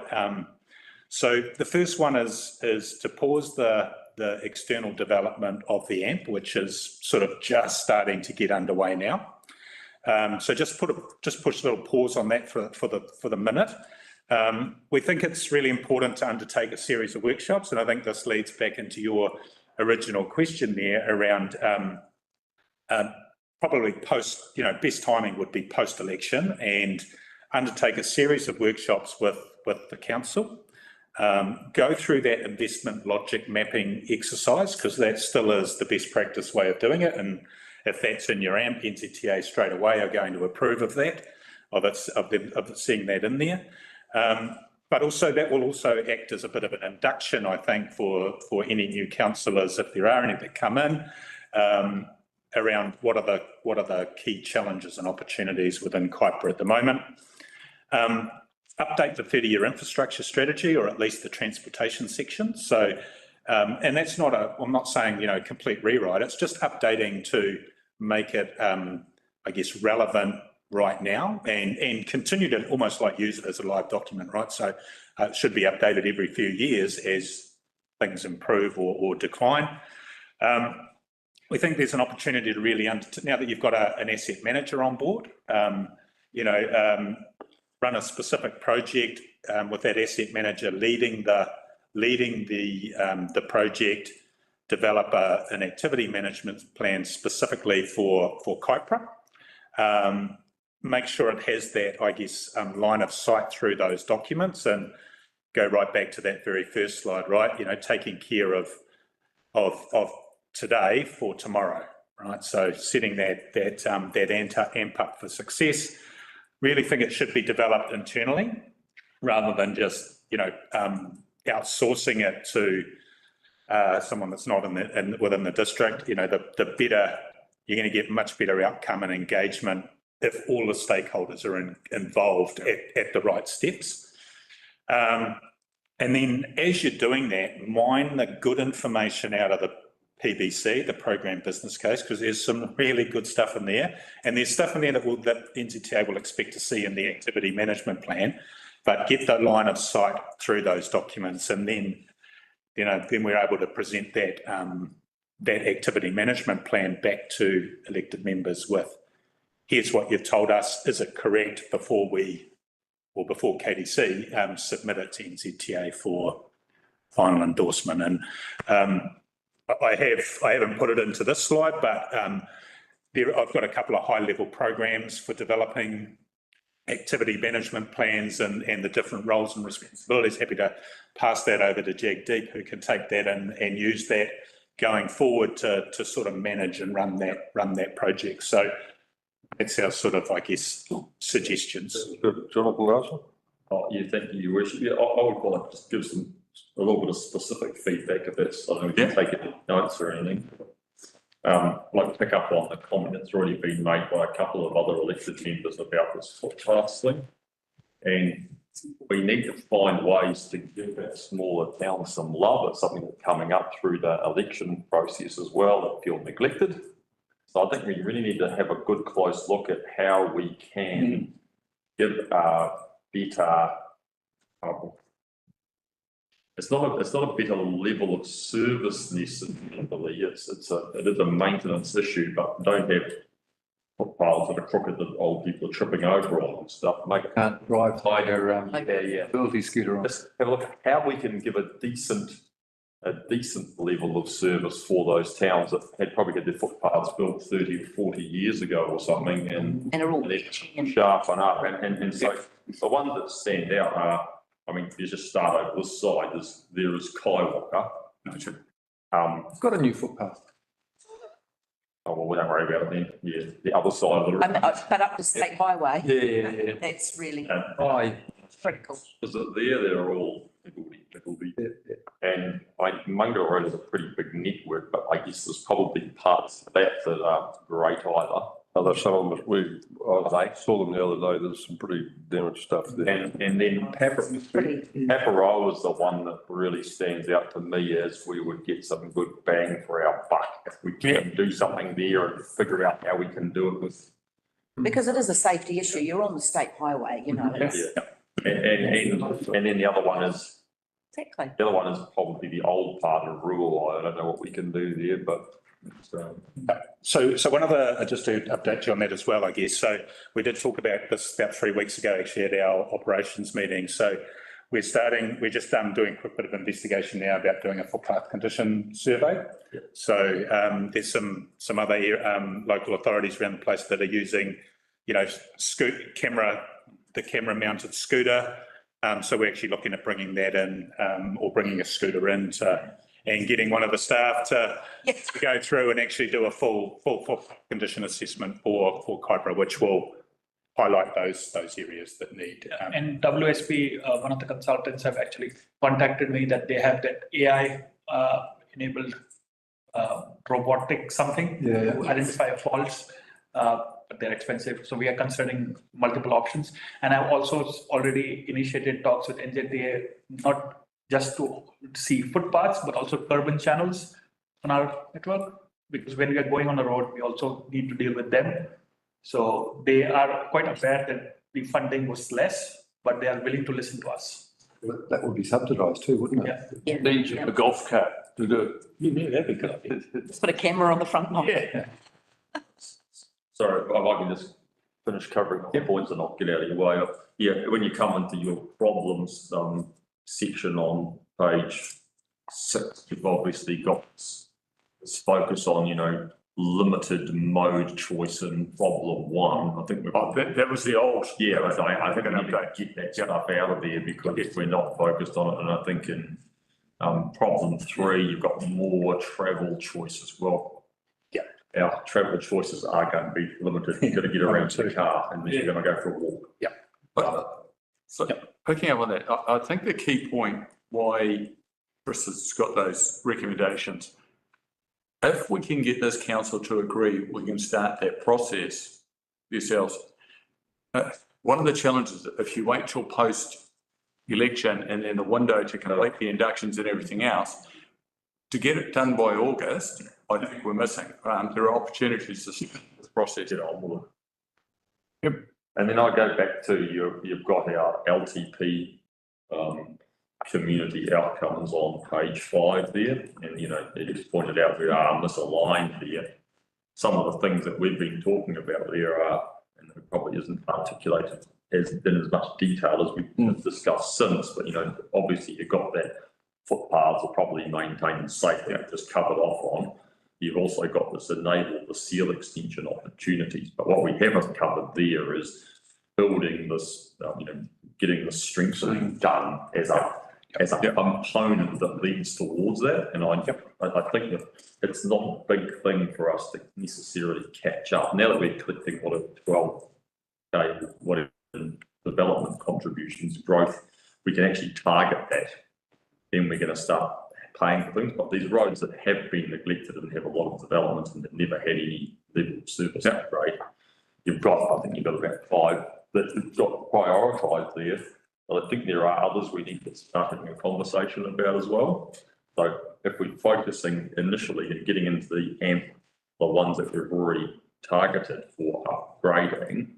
So the first one is to pause the external development of the AMP, which is sort of just starting to get underway now. So just push a little pause on that for the minute. We think it's really important to undertake a series of workshops, and I think this leads back into your original question there around probably post, best timing would be post-election, and undertake a series of workshops with the council. Go through that investment logic mapping exercise, because that still is the best practice way of doing it. And if that's in your AMP, NZTA straight away are going to approve of that, of seeing that in there. But also that will also act as a bit of an induction, I think, for any new councillors, if there are any that come in. around what are the key challenges and opportunities within Kaipara at the moment. Update the 30-year infrastructure strategy, or at least the transportation section. So, and that's not I'm not saying, complete rewrite. It's just updating to make it, I guess, relevant right now and continue to almost like use it as a live document, right? So it should be updated every few years as things improve or decline. We think there's an opportunity to really, now that you've got an asset manager on board, run a specific project with that asset manager leading the project, develop an activity management plan specifically for Kaipara. Make sure it has that, I guess, line of sight through those documents, and go right back to that very first slide, right? Taking care of today for tomorrow, right? So setting that AMP up for success. Really think it should be developed internally rather than just, outsourcing it to someone that's not within the district. The better, you're going to get much better outcome and engagement if all the stakeholders are involved at the right steps. And then as you're doing that, mine the good information out of the PBC, the program business case, because there's some really good stuff in there, and there's stuff in there that NZTA will expect to see in the activity management plan, but get the line of sight through those documents, and then we're able to present that activity management plan back to elected members with, here's what you've told us, is it correct, before KDC submit it to NZTA for final endorsement. And I haven't put it into this slide, but I've got a couple of high-level programs for developing activity management plans and the different roles and responsibilities. Happy to pass that over to Jagdeep, who can take that and use that going forward to sort of manage and run that project. So that's our sort of, I guess, suggestions. Jonathan Larson? Thank you, Your Worship. Yeah, I would like to just give a little bit of specific feedback if that's, I don't know if you can take it notes or anything. I'd like to pick up on the comment that's already been made by a couple of other elected members about this footpath thing. And we need to find ways to give that smaller town some love. It's something that's coming up through the election process as well that feel neglected. So I think we really need to have a good close look at how we can give better, it's not a better level of service necessarily. It is a maintenance issue, but don't have footpaths that are crooked that old people are tripping over on and stuff. Can't drive higher, yeah. ability scooter on. Just have a look at how we can give a decent level of service for those towns that had probably had their footpaths built 30 or 40 years ago or something, and are all sharpen up. And so the ones that stand out are, you just start over this side. There is Kaiwaka. It's got a new footpath. Oh, well, we don't worry about it then. Yeah, the other side of the but up the state highway. Yeah. That's really critical. Is it there? They're all higgledy. And Mangere Road is a pretty big network, but I guess there's probably parts of that that are great either. There's some of them, I saw them the other day, there's some pretty damaged stuff there. And then Paparoa is the one that really stands out to me as we would get some good bang for our buck if we can do something there and figure out how we can do it with. Because it is a safety issue. You're on the state highway, And then the other one is. Exactly. The other one is probably the old part of rural. I don't know what we can do there, but. So one other, just to update you on that as well, I guess. So we did talk about this about 3 weeks ago, actually, at our operations meeting. So we're just doing a quick bit of investigation now about doing a footpath condition survey. Yep. So there's some other local authorities around the place that are using, the camera mounted scooter. So we're actually looking at bringing that in, or bringing a scooter in and getting one of the staff to go through and actually do a full condition assessment for Kaipara, which will highlight those areas that need. And WSP, one of the consultants have actually contacted me that they have that AI enabled robotic something Yeah. to identify faults, but they're expensive. So we are considering multiple options. And I've also already initiated talks with NZTA, not just to see footpaths, but also urban channels on our network. Because when we are going on the road, we also need to deal with them. So they are quite aware that the funding was less, but they are willing to listen to us. That would be subsidised too, wouldn't it? Yeah. Needs a golf cart to do it. Yeah, that'd be good. Let's put a camera on the front lawn. Yeah. Sorry, if I can just finish covering all the points and not get out of your way. Yeah, when you come into your problems, section on page 6, you've obviously got this focus on, you know, limited mode choice in problem 1. I think we've. Oh, that was the old. Yeah, I think we need to get that stuff out of there because we're not focused on it. And I think in problem 3, you've got more travel choice as well. Yeah. Our travel choices are going to be limited. You've got to get around to the car unless you're going to go for a walk. So picking up on that, I think the key point why Chris has got those recommendations, if we can get this council to agree, we can start that process yourselves. One of the challenges, if you wait till post-election and then the window to complete the inductions and everything else, to get it done by August, I think we're missing. There are opportunities to start this process. Yep. And then I go back to you've got our LTP community outcomes on page 5 there. And, you know, you just pointed out we are misaligned there. Some of the things that we've been talking about there are, and it probably isn't articulated in as much detail as we've discussed since, but, you know, obviously you've got that footpaths are probably maintained and safe that I've just covered off on. You've also got this enable the seal extension opportunities. But what we haven't covered there is building this, you know, getting the strengthening done as a component that leads towards that. And I think that it's not a big thing for us to necessarily catch up. Now that we're collecting what development contributions growth, we can actually target that. Then we're going to start paying for things. But these roads that have been neglected and have a lot of development and that never had any level of service upgrade, I think you've got about 5 that you've got prioritised there. But I think there are others we need to start having a conversation about as well. So if we're focusing initially and getting into the ones that we've already targeted for upgrading,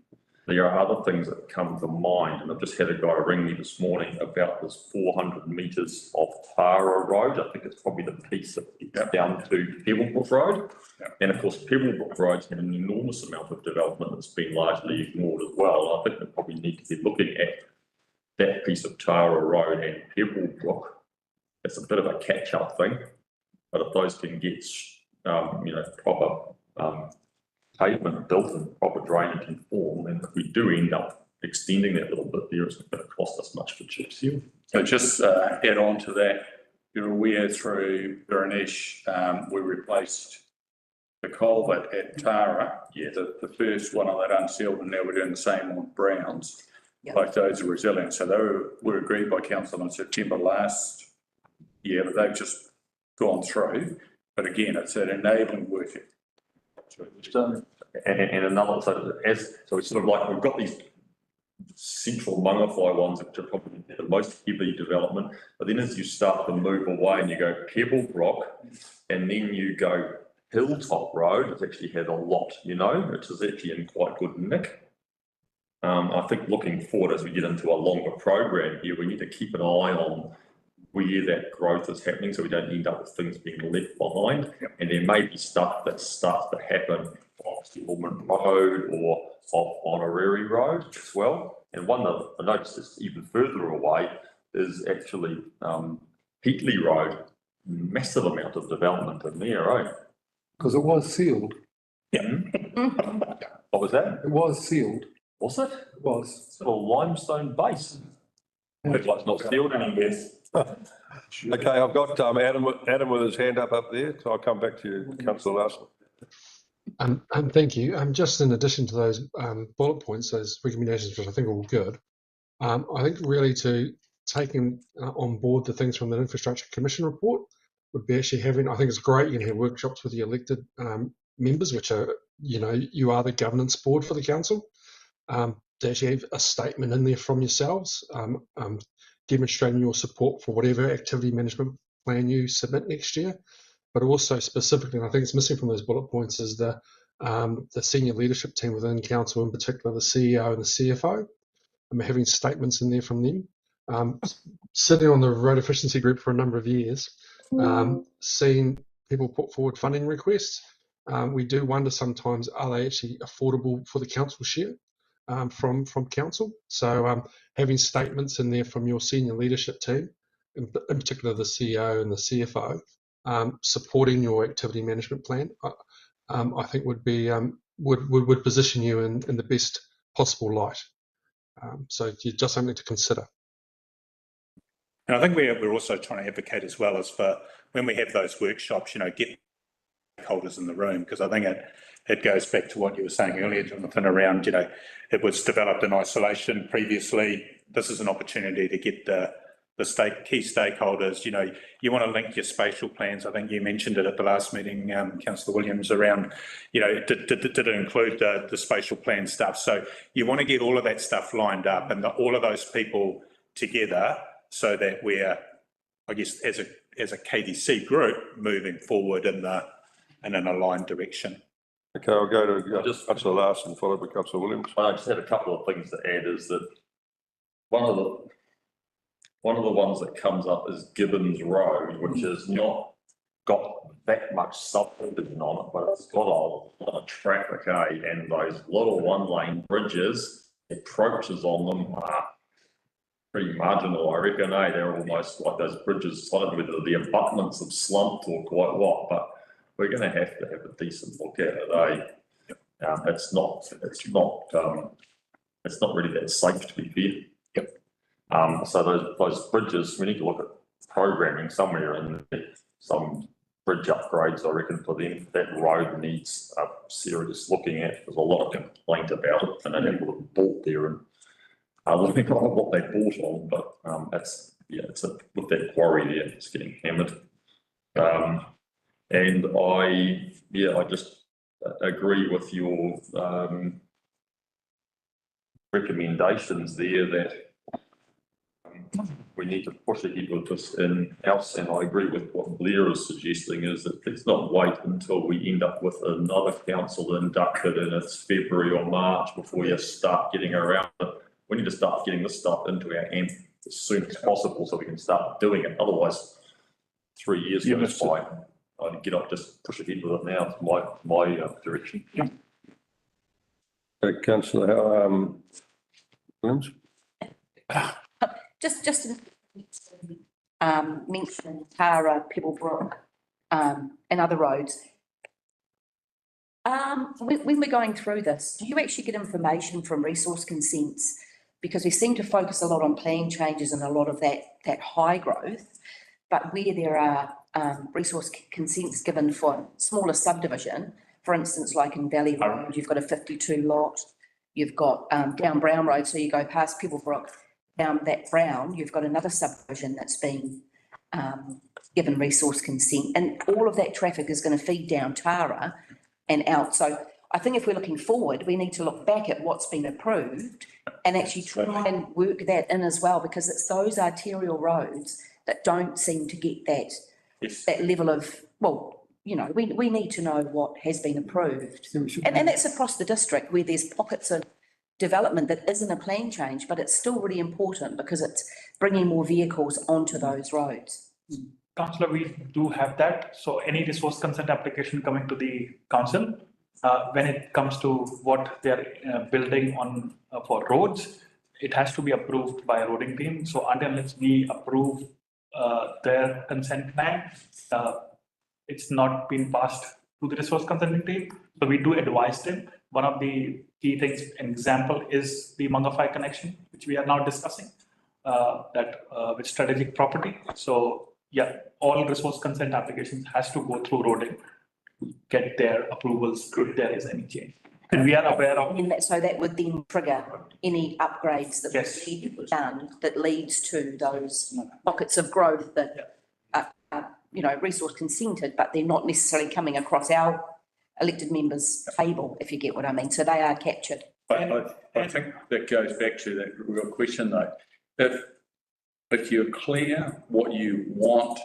there are other things that come to mind. And I've just had a guy ring me this morning about this 400 metres of Tara Road. I think it's probably the piece that gets down to Pebblebrook Road. And of course, Pebblebrook Road's had an enormous amount of development that's been largely ignored as well. I think we probably need to be looking at that piece of Tara Road and Pebblebrook. It's a bit of a catch-up thing, but if those can get, you know, proper pavement built and proper drainage and form, and if we do end up extending that little bit there, it's not going to cost us much for chip seal. So just add on to that, you're aware through Burinesh, we replaced the culvert at Tara, the first one of that unsealed, and now we're doing the same on Browns. Yep. Both those are resilient. So they were agreed by council in September last year, but they've just gone through. But again, it's an enabling work. And another, so it's sort of like we've got these central Mangawhai ones which are probably the most heavy development, but then as you start to move away and you go Pebblebrook and then you go Hilltop Road, it's actually had a lot, you know, which is actually in quite good nick. I think looking forward as we get into a longer program here, we need to keep an eye on where that growth is happening so we don't end up with things being left behind. And there may be stuff that starts to happen off Stillman Road or off Honorary Road as well. And one that I noticed is even further away is actually Heatley Road. Massive amount of development in there, right? Because it was sealed. What was that? It was sealed. Was it? It was. It's got a limestone base. Looks like it's not sealed anywhere. Okay, I've got Adam with his hand up there, so I'll come back to you, Councillor Larson. Thank you. Just in addition to those bullet points, those recommendations, which I think are all good, I think really to taking on board the things from the Infrastructure Commission report, would be actually having, I think it's great you can have workshops with the elected members, which are, you are the governance board for the council, to actually have a statement in there from yourselves, demonstrating your support for whatever activity management plan you submit next year. But also specifically, and I think it's missing from those bullet points, is the senior leadership team within council, in particular the CEO and the CFO, and having statements in there from them. Sitting on the road efficiency group for a number of years, seeing people put forward funding requests, we do wonder sometimes, are they actually affordable for the council share from council? So having statements in there from your senior leadership team, in particular the CEO and the CFO, supporting your activity management plan, I think would be would position you in the best possible light. So just something to consider. And I think we're also trying to advocate as well as for when we have those workshops, get stakeholders in the room, because I think it goes back to what you were saying earlier, Jonathan, around, it was developed in isolation previously. This is an opportunity to get the key stakeholders. You want to link your spatial plans. I think you mentioned it at the last meeting, Councillor Williams, around, did it include the spatial plan stuff? So you want to get all of that stuff lined up and all of those people together, so that we're, I guess, as a KDC group, moving forward in an aligned direction. Okay, I'll go to Councillor Larson, followed by Councillor Williams. I just had a couple of things to add. Is that one of the ones that comes up is Gibbons Road, which has not got that much subdivision on it, but it's got a lot of traffic, and those little one-lane bridges, approaches on them are pretty marginal, I reckon. They're almost like those bridges, I don't know whether the abutments have slumped or quite what, but we're going to have a decent look at it. It's not really that safe, to be fair. So those bridges, we need to look at programming somewhere in there, some bridge upgrades, I reckon, for them. That road needs a serious looking at. There's a lot of complaint about it, and then people have bought there and looking at what they bought on, but it's with that quarry there, it's getting hammered. And I just agree with your recommendations there that we need to push ahead with this in-house, and I agree with what Blair is suggesting, is that let's not wait until we end up with another council inducted and it's February or March before you start getting around it. We need to start getting this stuff into our AMP as soon as possible so we can start doing it. Otherwise, 3 years goes by. I'd just push ahead with it now. It's my direction. Councillor Williams. Just to mention Tara, Pebblebrook, and other roads. When we're going through this, do you actually get information from resource consents? Because we seem to focus a lot on plan changes and a lot of that high growth, but where there are resource consents given for smaller subdivision, for instance, like in Valley Road, you've got a 52 lot, you've got down Brown Road, so you go past Pebblebrook, down that Brown, you've got another subdivision that's been given resource consent, and all of that traffic is going to feed down Tara and out. So I think if we're looking forward, we need to look back at what's been approved and actually try and work that in as well, because it's those arterial roads that don't seem to get that level of, well, we need to know what has been approved. And that's across the district where there's pockets of development that isn't a plan change, but it's still really important because it's bringing more vehicles onto those roads. Councillor, we do have that. So any resource consent application coming to the council, when it comes to what they're building on for roads, it has to be approved by a roading team. So until we approve their consent plan, it's not been passed to the resource consenting team. So we do advise them. One of the key things, an example, is the Mangawhai connection, which we are now discussing, with strategic property. So yeah, all resource consent applications has to go through roading, get their approvals if there is any change. And we are aware of. So that would then trigger any upgrades that would be done that leads to those pockets of growth that are resource consented, but they're not necessarily coming across our elected members' table, if you get what I mean. So they are captured. But I think that goes back to that real question though. If you're clear what you want,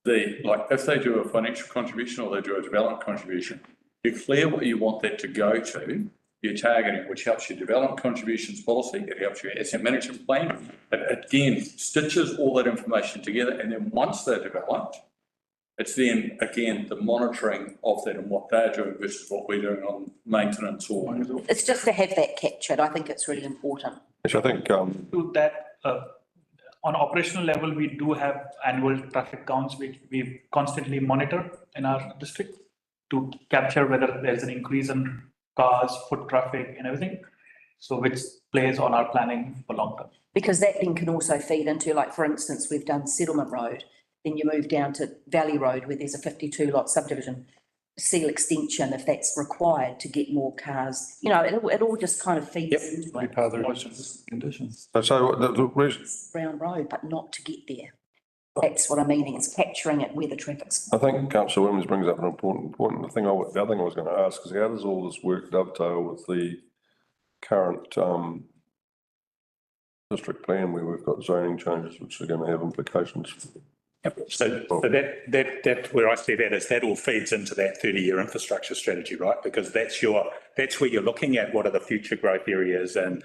if they do a financial contribution or they do a development contribution, you're clear what you want that to go to, you're targeting, which helps your development contributions policy, it helps your asset management plan. It again stitches all that information together, and then once they're developed, it's then again the monitoring of that and what they're doing versus what we're doing on maintenance or. It's just to have that captured. I think it's really important. Which I think, To that, on operational level, we do have annual traffic counts, which we constantly monitor in our district to capture whether there's an increase in cars, foot traffic and everything. So which plays on our planning for long term. Because that then can also feed into, like, for instance, we've done Settlement Road, then you move down to Valley Road where there's a 52 lot subdivision, seal extension if that's required to get more cars. It all just kind of feeds into Be it. part of the conditions. so the reason, Brown Road, but not to get there. That's what I'm meaning. It's capturing it where the traffic's. I think Councillor Williams brings up an important point. The other thing I was going to ask is how does all this work dovetail with the current district plan where we've got zoning changes which are going to have implications? So that where I see that is that all feeds into that 30-year infrastructure strategy, right? Because that's where you're looking at what are the future growth areas and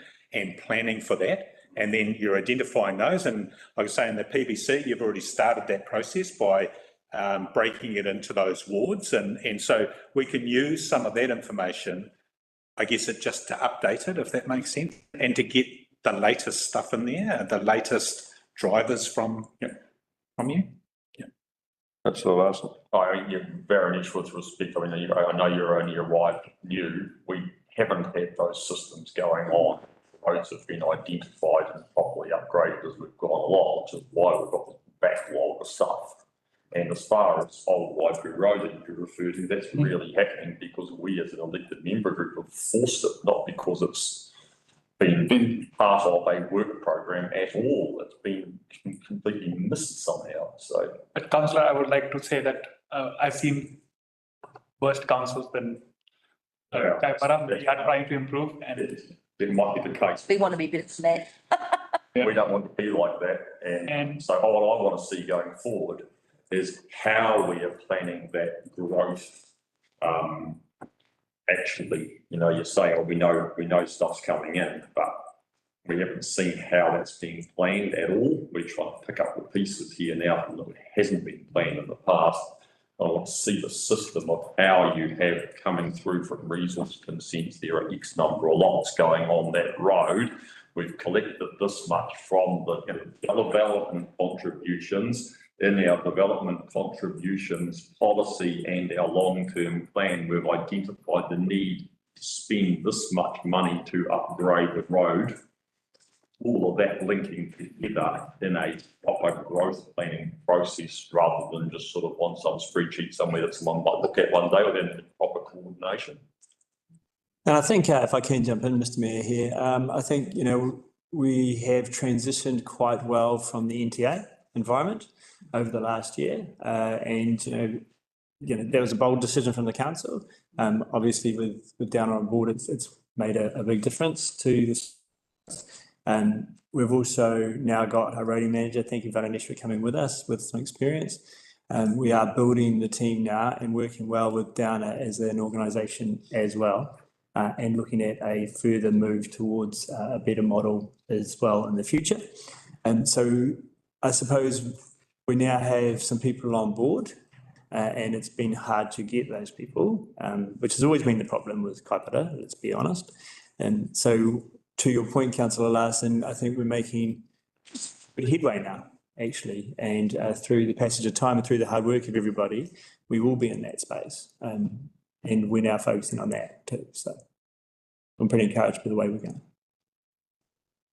planning for that. And then you're identifying those. And like I say, in the PBC, you've already started that process by breaking it into those wards. And so we can use some of that information, I guess, just to update it, if that makes sense, and to get the latest stuff in there, the latest drivers from you. Yeah. That's the last one. Very much with respect, I know you're only arrived new. We haven't had those systems going on. Roads have been identified and properly upgraded as we've gone along, which is why we've got the backlog of stuff. And as far as Old Waipiri Road that you refer to, that's really happening because we as an elected member group have forced it, not because it's been part of a work program at all. It's been completely missed somehow. So, But councillor, I would like to say that I've seen worse councils than Kaipara. We are trying to improve, and it might be the case. We want to be better than that. We don't want to be like that. And so what I want to see going forward is how we are planning that growth. Actually, you say, oh, we know stuff's coming in, but we haven't seen how that's being planned at all. We're trying to pick up the pieces here now that it hasn't been planned in the past. I want to see the system of how you have coming through from resource consents. There are X number of lots going on that road. We've collected this much from the development contributions. In our development contributions policy and our long-term plan, we've identified the need to spend this much money to upgrade the road. All of that linking together in a proper growth planning process rather than just sort of on some spreadsheet somewhere that someone might look at one day without proper coordination. And I think if I can jump in, Mr. Mayor here, I think, we have transitioned quite well from the NTA environment over the last year. And there was a bold decision from the council. Obviously with Downer on board, it's made a big difference to this. We've also now got a roading manager. Thank you, Varanesh, for coming with us with some experience. We are building the team now and working well with Downer as an organisation as well, and looking at a further move towards a better model as well in the future. And so I suppose we now have some people on board, and it's been hard to get those people, which has always been the problem with Kaipara, let's be honest. And so to your point, Councillor Larson, I think we're making good headway now, actually. And through the passage of time and through the hard work of everybody, we will be in that space. And we're now focusing on that too. So I'm pretty encouraged by the way we're going.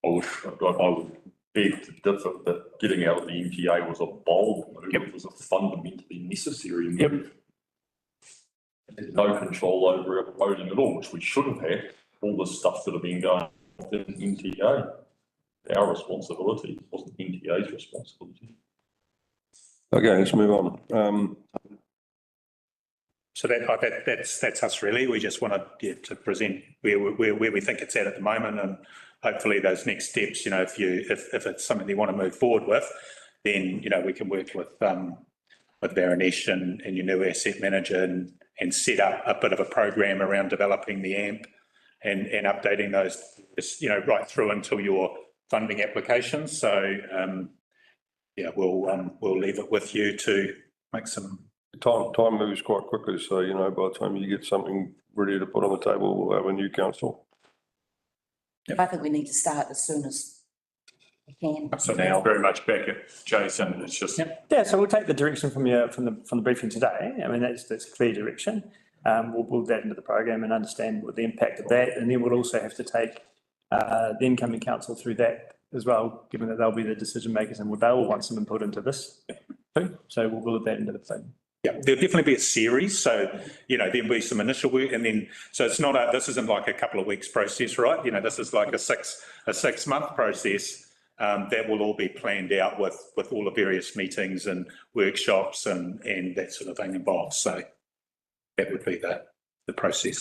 I would beg to differ that getting out of the MTA was a bold move. It was a fundamentally necessary move. There's no control over our voting at all, which we should have had. All the stuff that have been going on in MTA. Our responsibility wasn't MTA's responsibility. Okay, let's move on. So that's us really. We just want to present where we think it's at the moment, and hopefully those next steps, if it's something they want to move forward with, then, we can work with Varonesh and your new asset manager and set up a bit of a program around developing the AMP and updating those, right through until your funding applications. So, we'll leave it with you to make some. Time moves quite quickly, so, by the time you get something ready to put on the table, we'll have a new council. I think we need to start as soon as we can. So now very much back at Jason, it's just. Yeah, so we'll take the direction from the briefing today. I mean, that's clear direction. We'll build that into the program and understand what the impact of that, and then we'll also have to take the incoming council through that as well, given that they'll be the decision makers and they'll want some input into this too. So we'll build that into the thing. Yeah, there'll definitely be a series. So, there'll be some initial work, and then, so it's not this isn't like a couple of weeks process, right? This is like a 6 month process that will all be planned out with all the various meetings and workshops and that sort of thing involved. So that would be the process.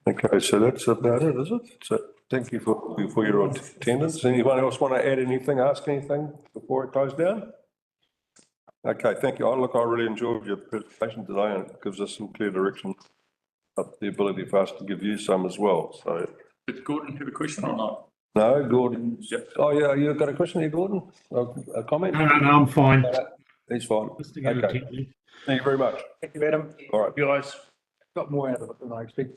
Okay, so that's about it, is it? So thank you for your attendance. Anyone else want to add anything, ask anything before it goes down? Okay, thank you. I really enjoyed your presentation today, and it gives us some clear direction, but the ability for us to give you some as well. So, Did Gordon have a question or not? no, Gordon. Oh, yeah, you've got a question here, Gordon? A comment? No, I'm fine. He's fine. Okay. Thank you very much. Thank you, Adam. All right. You guys, Got more out of it than I expected.